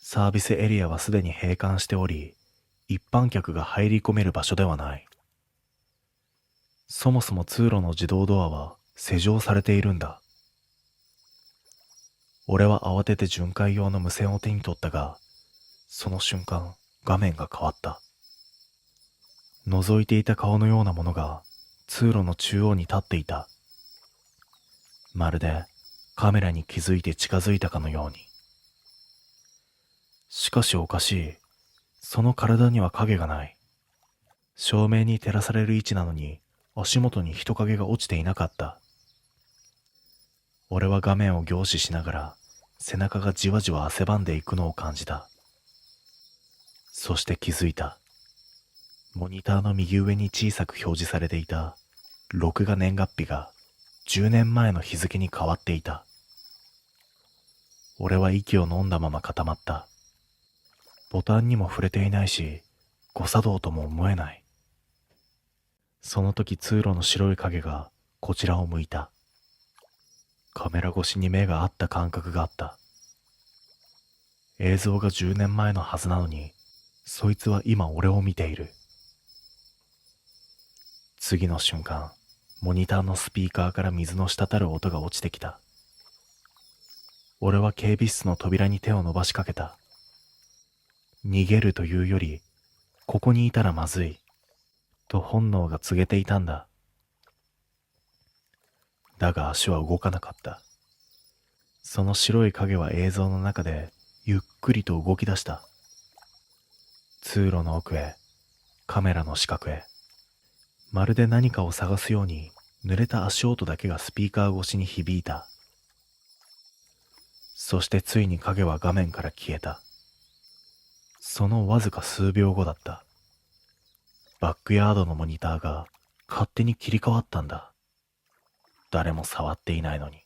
サービスエリアはすでに閉館しており、一般客が入り込める場所ではない。そもそも通路の自動ドアは施錠されているんだ。俺は慌てて巡回用の無線を手に取ったが、その瞬間、画面が変わった。覗いていた顔のようなものが通路の中央に立っていた。まるでカメラに気づいて近づいたかのように。しかしおかしい。その体には影がない。照明に照らされる位置なのに足元に人影が落ちていなかった。俺は画面を凝視しながら背中がじわじわ汗ばんでいくのを感じた。そして気づいた。モニターの右上に小さく表示されていた録画年月日が10年前の日付に変わっていた。俺は息を飲んだまま固まった。ボタンにも触れていないし、誤作動とも思えない。その時通路の白い影がこちらを向いた。カメラ越しに目が合った感覚があった。映像が10年前のはずなのに、そいつは今俺を見ている。次の瞬間、モニターのスピーカーから水の滴る音が落ちてきた。俺は警備室の扉に手を伸ばしかけた。逃げるというより、ここにいたらまずい、と本能が告げていたんだ。だが足は動かなかった。その白い影は映像の中でゆっくりと動き出した。通路の奥へ、カメラの死角へ。まるで何かを探すように濡れた足音だけがスピーカー越しに響いた。そしてついに影は画面から消えた。そのわずか数秒後だった。バックヤードのモニターが勝手に切り替わったんだ。誰も触っていないのに。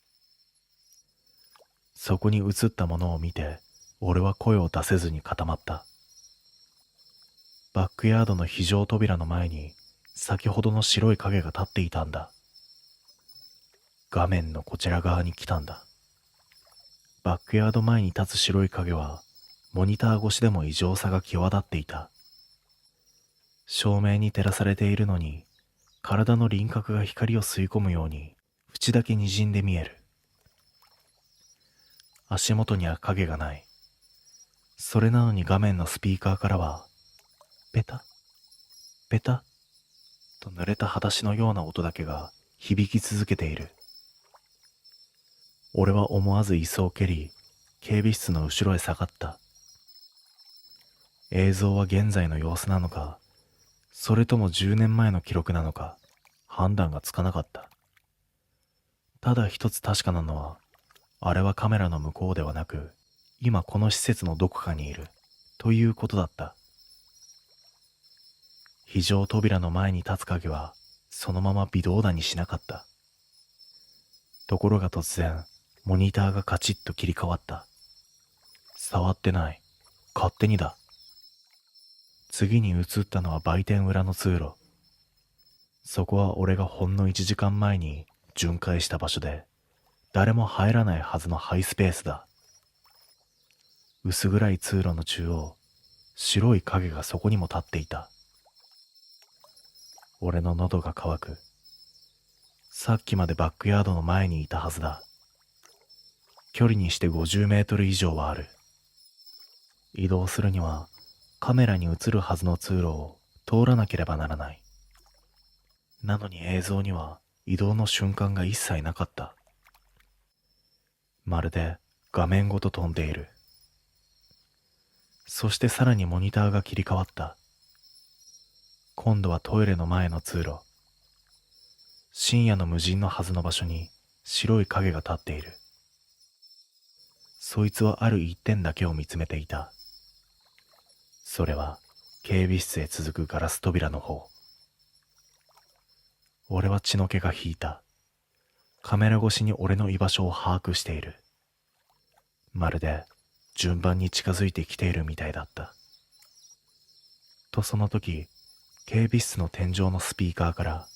そこに映ったものを見て、俺は声を出せずに固まった。バックヤードの非常扉の前に先ほどの白い影が立っていたんだ。画面のこちら側に来たんだ。バックヤード前に立つ白い影はモニター越しでも異常さが際立っていた。照明に照らされているのに、体の輪郭が光を吸い込むように縁だけ滲んで見える。足元には影がない。それなのに画面のスピーカーからはペタペタと濡れた裸足のような音だけが響き続けている。俺は思わず椅子を蹴り、警備室の後ろへ下がった。映像は現在の様子なのか、それとも10年前の記録なのか、判断がつかなかった。ただ一つ確かなのは、あれはカメラの向こうではなく、今この施設のどこかにいる、ということだった。非常扉の前に立つ影は、そのまま微動だにしなかった。ところが突然、モニターがカチッと切り替わった。触ってない。勝手にだ。次に映ったのは売店裏の通路。そこは俺がほんの1時間前に巡回した場所で、誰も入らないはずのハイスペースだ。薄暗い通路の中央、白い影がそこにも立っていた。俺の喉が渇く。さっきまでバックヤードの前にいたはずだ。距離にして50メートル以上はある。移動するにはカメラに映るはずの通路を通らなければならない。なのに映像には移動の瞬間が一切なかった。まるで画面ごと飛んでいる。そしてさらにモニターが切り替わった。今度はトイレの前の通路。深夜の無人のはずの場所に白い影が立っている。そいつはある一点だけを見つめていた。それは警備室へ続くガラス扉の方。俺は血の気が引いた。カメラ越しに俺の居場所を把握している。まるで順番に近づいてきているみたいだった。とその時、警備室の天井のスピーカーから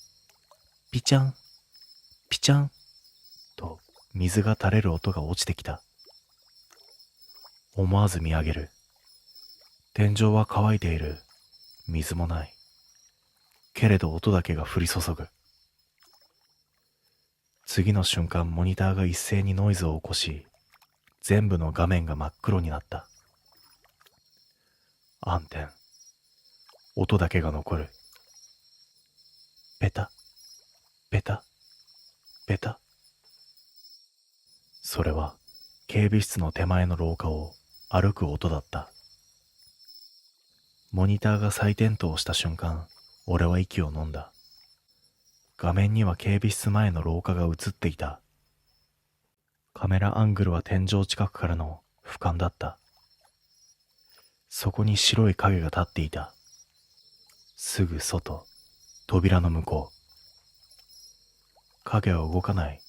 ピチャン、ピチャンと水が垂れる音が落ちてきた。思わず見上げる。天井は乾いている。水もない。けれど音だけが降り注ぐ。次の瞬間、モニターが一斉にノイズを起こし、全部の画面が真っ黒になった。暗転。音だけが残る。ペタ、ペタ、ペタ。それは警備室の手前の廊下を歩く音だった。モニターが再点灯した瞬間、俺は息を飲んだ。画面には警備室前の廊下が映っていた。カメラアングルは天井近くからの俯瞰だった。そこに白い影が立っていた。すぐ外、扉の向こう。影は動かない。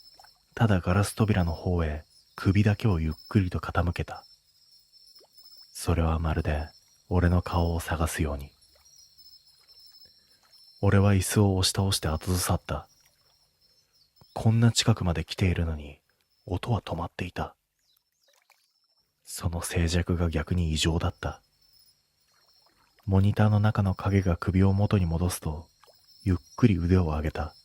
ただガラス扉の方へ首だけをゆっくりと傾けた。それはまるで俺の顔を探すように。俺は椅子を押し倒して後ずさった。こんな近くまで来ているのに音は止まっていた。その静寂が逆に異常だった。モニターの中の影が首を元に戻すと、ゆっくり腕を上げた。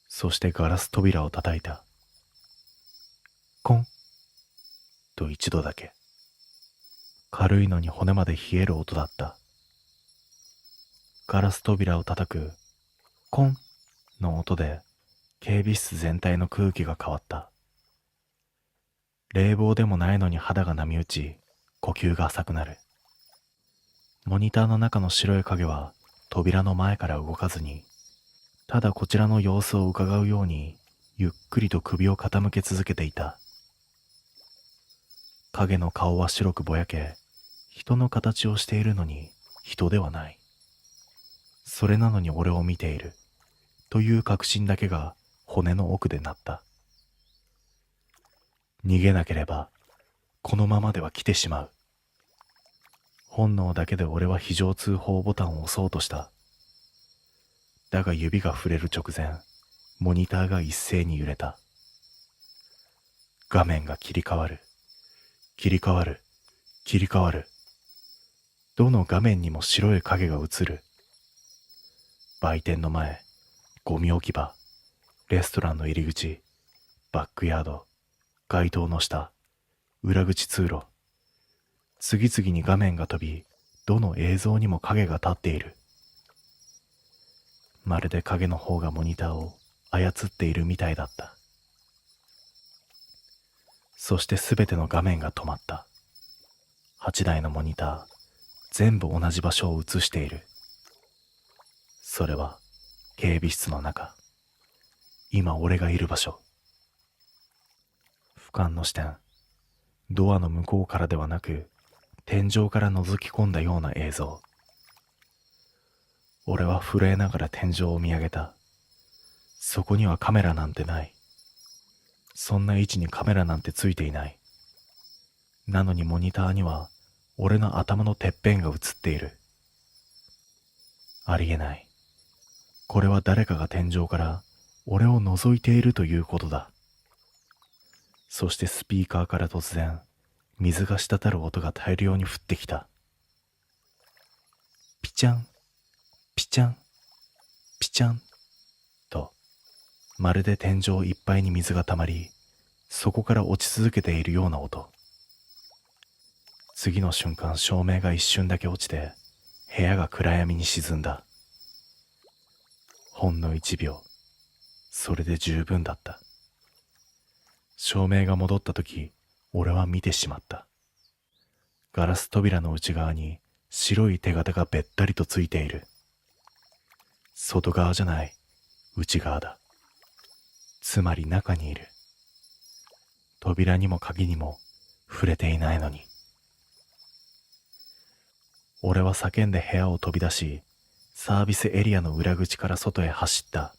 そしてガラス扉を叩いた。コンと一度だけ。軽いのに骨まで冷える音だった。ガラス扉を叩くコンの音で警備室全体の空気が変わった。冷房でもないのに肌が波打ち、呼吸が浅くなる。モニターの中の白い影は扉の前から動かずに、ただこちらの様子を伺うようにゆっくりと首を傾け続けていた。影の顔は白くぼやけ、人の形をしているのに人ではない。それなのに俺を見ているという確信だけが骨の奥で鳴った。逃げなければこのままでは来てしまう。本能だけで俺は非常通報ボタンを押そうとした。だが指が触れる直前、モニターが一斉に揺れた。画面が切り替わる。切り替わる。切り替わる。どの画面にも白い影が映る。売店の前、ゴミ置き場、レストランの入り口、バックヤード、街灯の下、裏口通路。次々に画面が飛び、どの映像にも影が立っている。まるで影の方がモニターを操っているみたいだった。そしてすべての画面が止まった。8台のモニター、全部同じ場所を映している。それは警備室の中。今俺がいる場所。俯瞰の視点。ドアの向こうからではなく、天井から覗き込んだような映像。俺は震えながら天井を見上げた。そこにはカメラなんてない。そんな位置にカメラなんてついていない。なのにモニターには俺の頭のてっぺんが映っている。ありえない。これは誰かが天井から俺を覗いているということだ。そしてスピーカーから突然、水が滴る音が大量に降ってきた。ピチャン、ピチャン、ピチャンと、まるで天井いっぱいに水がたまり、そこから落ち続けているような音。次の瞬間、照明が一瞬だけ落ちて、部屋が暗闇に沈んだ。ほんの1秒、それで十分だった。照明が戻った時、俺は見てしまった。ガラス扉の内側に白い手形がべったりとついている。外側じゃない、内側だ。つまり中にいる。扉にも鍵にも触れていないのに。俺は叫んで部屋を飛び出し、サービスエリアの裏口から外へ走った。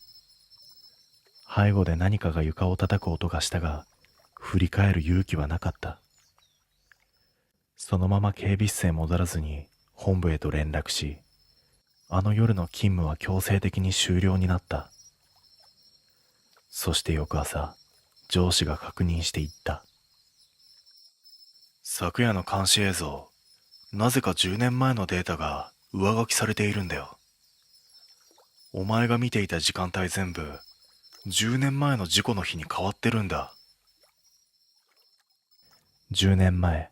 背後で何かが床を叩く音がしたが、振り返る勇気はなかった。そのまま警備室へ戻らずに本部へと連絡し、あの夜の勤務は強制的に終了になった。そして翌朝、上司が確認して言った。昨夜の監視映像、なぜか10年前のデータが上書きされているんだよ。お前が見ていた時間帯全部、10年前の事故の日に変わってるんだ。10年前、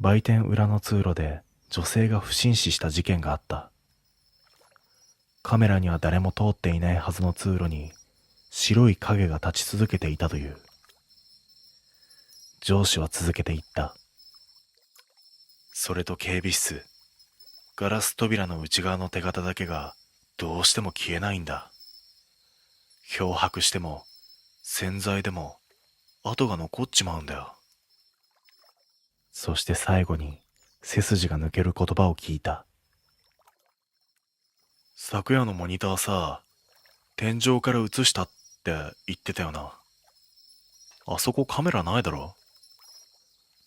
売店裏の通路で女性が不審死した事件があった。カメラには誰も通っていないはずの通路に白い影が立ち続けていたという。上司は続けて言った。それと警備室、ガラス扉の内側の手形だけがどうしても消えないんだ。漂白しても洗剤でも跡が残っちまうんだよ。そして最後に背筋が抜ける言葉を聞いた。昨夜のモニターさ、天井から映したって言ってたよな。あそこカメラないだろ。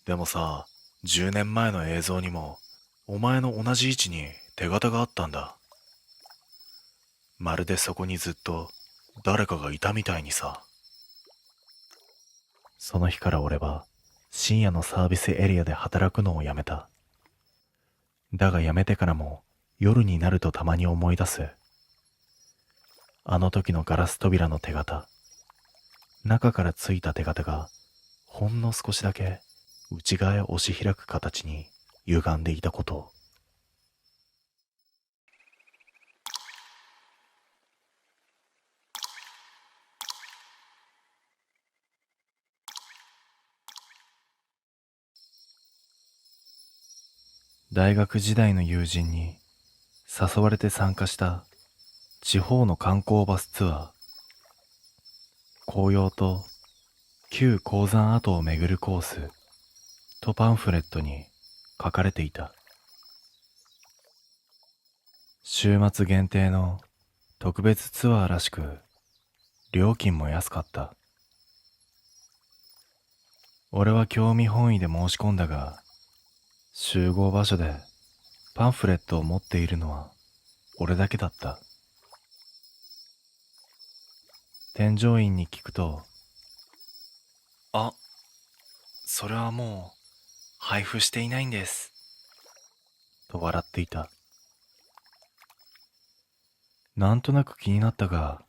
でもさ、10年前の映像にもお前の同じ位置に手形があったんだ。まるでそこにずっと誰かがいたみたいにさ。その日から俺は深夜のサービスエリアで働くのをやめた。だがやめてからも夜になるとたまに思い出す。あの時のガラス扉の手形、中からついた手形がほんの少しだけ内側へ押し開く形に歪んでいたことを。大学時代の友人に誘われて参加した地方の観光バスツアー。紅葉と旧鉱山跡を巡るコースとパンフレットに書かれていた。週末限定の特別ツアーらしく、料金も安かった。俺は興味本位で申し込んだが、集合場所でパンフレットを持っているのは俺だけだった。添乗員に聞くと、あ、それはもう配布していないんです。と笑っていた。なんとなく気になったが、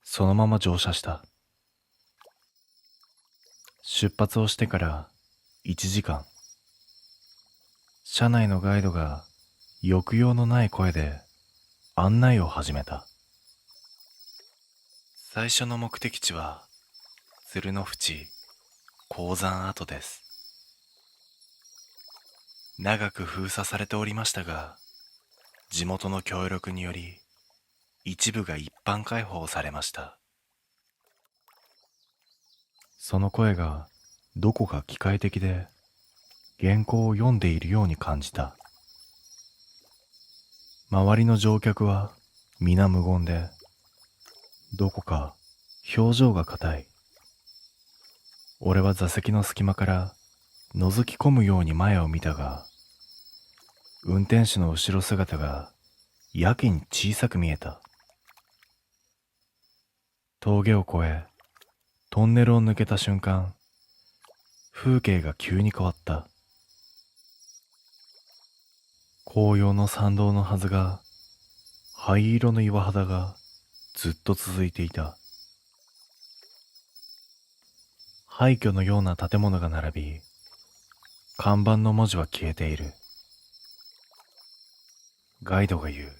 そのまま乗車した。出発をしてから1時間。車内のガイドが抑揚のない声で案内を始めた。最初の目的地は鶴の淵鉱山跡です。長く封鎖されておりましたが、地元の協力により一部が一般開放されました。その声がどこか機械的で原稿を読んでいるように感じた。周りの乗客は皆無言で、どこか表情が硬い。俺は座席の隙間から覗き込むように前を見たが、運転手の後ろ姿がやけに小さく見えた。峠を越え、トンネルを抜けた瞬間、風景が急に変わった。紅葉の参道のはずが、灰色の岩肌がずっと続いていた。廃墟のような建物が並び、看板の文字は消えている。ガイドが言う。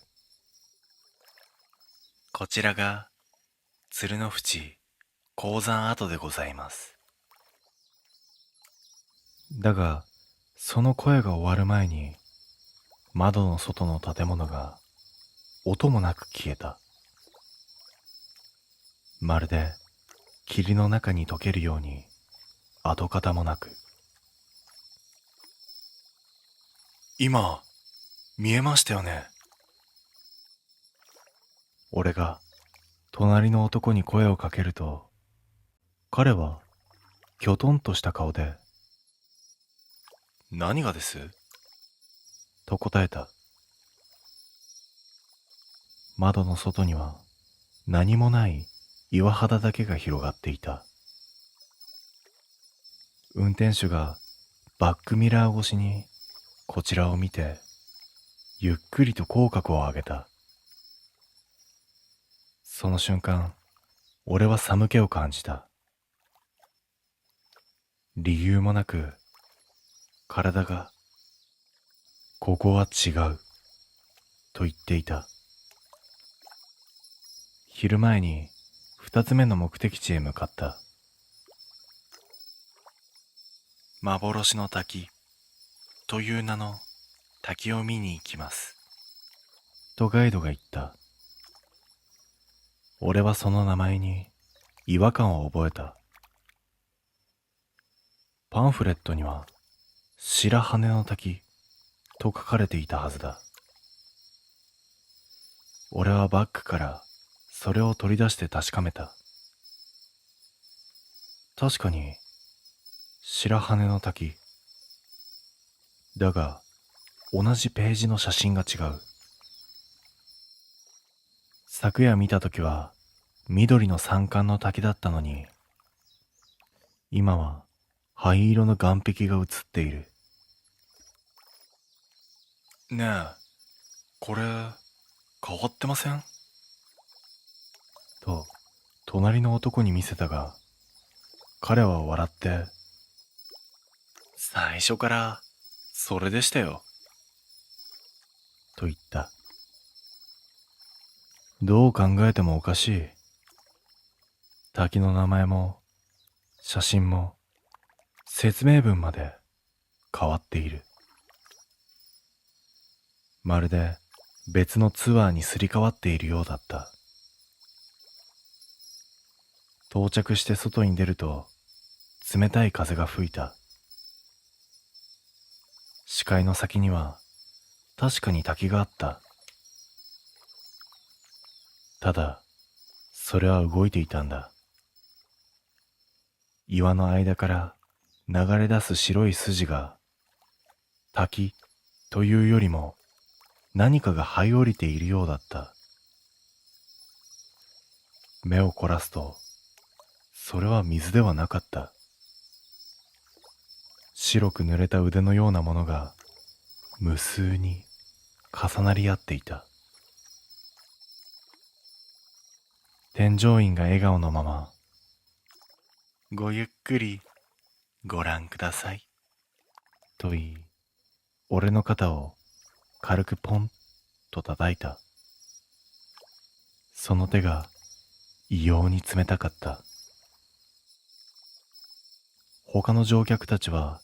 こちらが鶴の淵鉱山跡でございます。だが、その声が終わる前に窓の外の建物が音もなく消えた。まるで霧の中に溶けるように跡形もなく。今見えましたよね。俺が隣の男に声をかけると、彼はきょとんとした顔で、何がですと答えた。窓の外には何もない岩肌だけが広がっていた。運転手がバックミラー越しにこちらを見て、ゆっくりと口角を上げた。その瞬間、俺は寒気を感じた。理由もなく、体が、ここは違う、と言っていた。昼前に二つ目の目的地へ向かった。幻の滝という名の滝を見に行きます。とガイドが言った。俺はその名前に違和感を覚えた。パンフレットには白羽の滝と書かれていたはずだ。俺はバッグからそれを取り出して確かめた。確かに白羽の滝。だが同じページの写真が違う。昨夜見たときは緑の山間の滝だったのに、今は灰色の岩壁が写っている。ねえ、これ変わってません？と隣の男に見せたが、彼は笑って、最初からそれでしたよ、と言った。どう考えてもおかしい。滝の名前も写真も説明文まで変わっている。まるで別のツアーにすり替わっているようだった。到着して外に出ると冷たい風が吹いた。視界の先には確かに滝があった。ただそれは動いていたんだ。岩の間から流れ出す白い筋が滝というよりも何かが這い降りているようだった。目を凝らすとそれは水ではなかった。白く濡れた腕のようなものが無数に重なり合っていた。添乗員が笑顔のまま、ごゆっくりご覧ください、と言い、俺の肩を軽くポンと叩いた。その手が異様に冷たかった。他の乗客たちは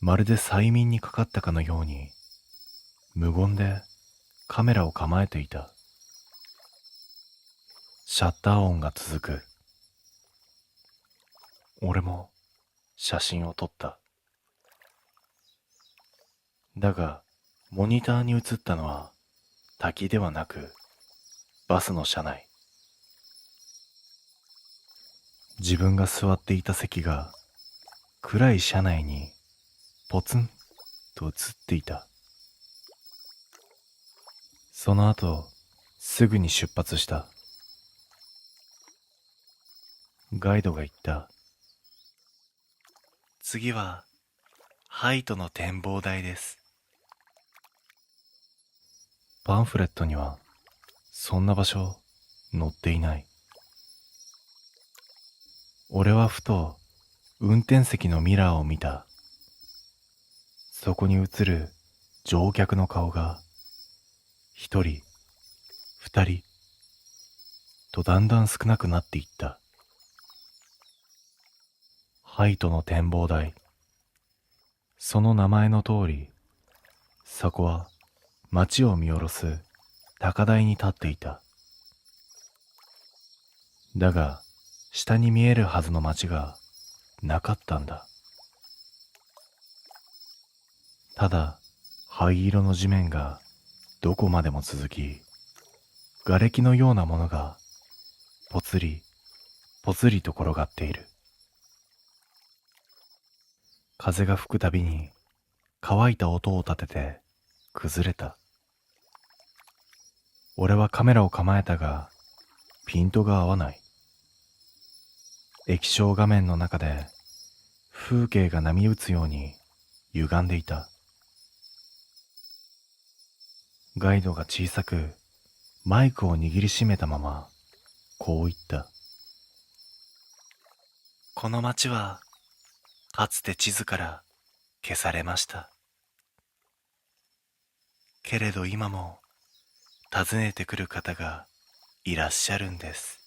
まるで催眠にかかったかのように無言でカメラを構えていた。シャッター音が続く。俺も写真を撮った。だがモニターに映ったのは滝ではなくバスの車内。自分が座っていた席が暗い車内にポツンと映っていた。その後すぐに出発した。ガイドが言った。次はハイトの展望台です。パンフレットにはそんな場所載っていない。俺はふと運転席のミラーを見た。そこに映る乗客の顔が一人、二人とだんだん少なくなっていった。ハイトの展望台、その名前の通り、そこは街を見下ろす高台に立っていた。だが、下に見えるはずの街がなかったんだ。ただ、灰色の地面がどこまでも続き、瓦礫のようなものがぽつりぽつりと転がっている。風が吹くたびに乾いた音を立てて崩れた。俺はカメラを構えたが、ピントが合わない。液晶画面の中で風景が波打つように歪んでいた。ガイドが小さくマイクを握りしめたままこう言った。この街はかつて地図から消されました。けれど今も訪ねてくる方がいらっしゃるんです。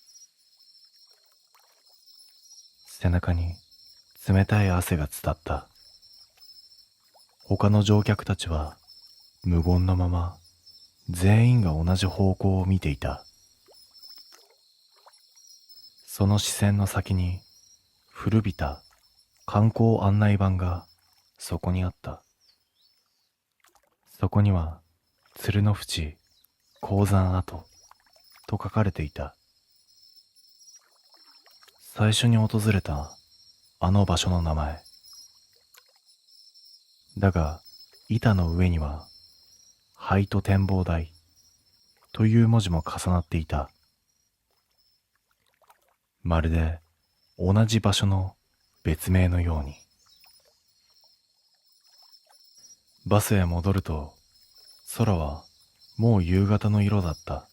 背中に冷たい汗が伝った。他の乗客たちは無言のまま全員が同じ方向を見ていた。その視線の先に古びた観光案内板がそこにあった。そこには鶴の淵鉱山跡と書かれていた。最初に訪れたあの場所の名前。だが板の上には灰と展望台という文字も重なっていた。まるで同じ場所の別名のように。バスへ戻ると空はもう夕方の色だった。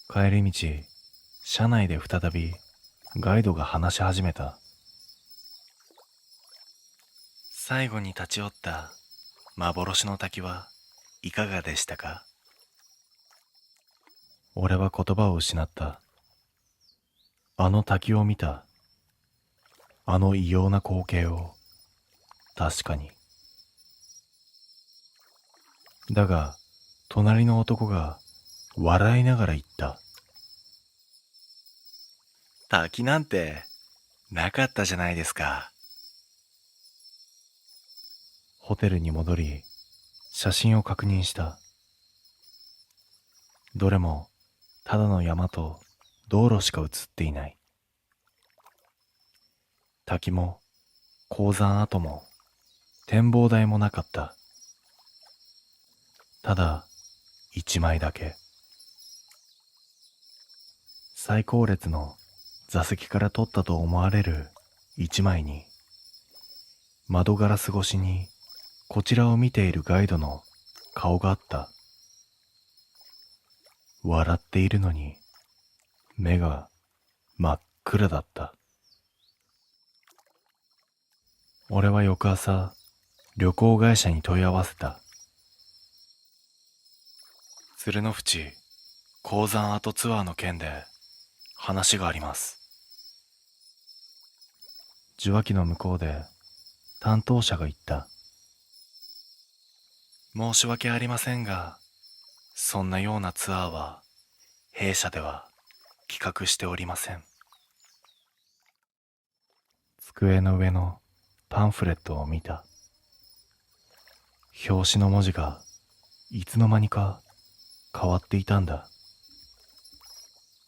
帰り道、車内で再びガイドが話し始めた。最後に立ち寄った幻の滝はいかがでしたか？俺は言葉を失った。あの滝を見た。あの異様な光景を。確かに。だが、隣の男が笑いながら言った。滝なんてなかったじゃないですか。ホテルに戻り、写真を確認した。どれもただの山と道路しか写っていない。滝も鉱山跡も展望台もなかった。ただ一枚だけ。最後列の座席から撮ったと思われる一枚に、窓ガラス越しにこちらを見ているガイドの顔があった。笑っているのに目が真っ暗だった。俺は翌朝旅行会社に問い合わせた。鶴の淵鉱山跡ツアーの件で話があります。受話器の向こうで担当者が言った。申し訳ありませんが、そんなようなツアーは弊社では企画しておりません。机の上のパンフレットを見た。表紙の文字がいつの間にか変わっていたんだ。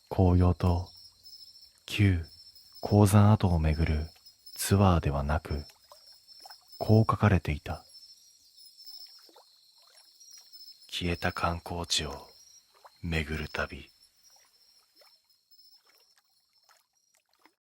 紅葉と旧鉱山跡を巡るツアーではなく、こう書かれていた。消えた観光地を巡る旅。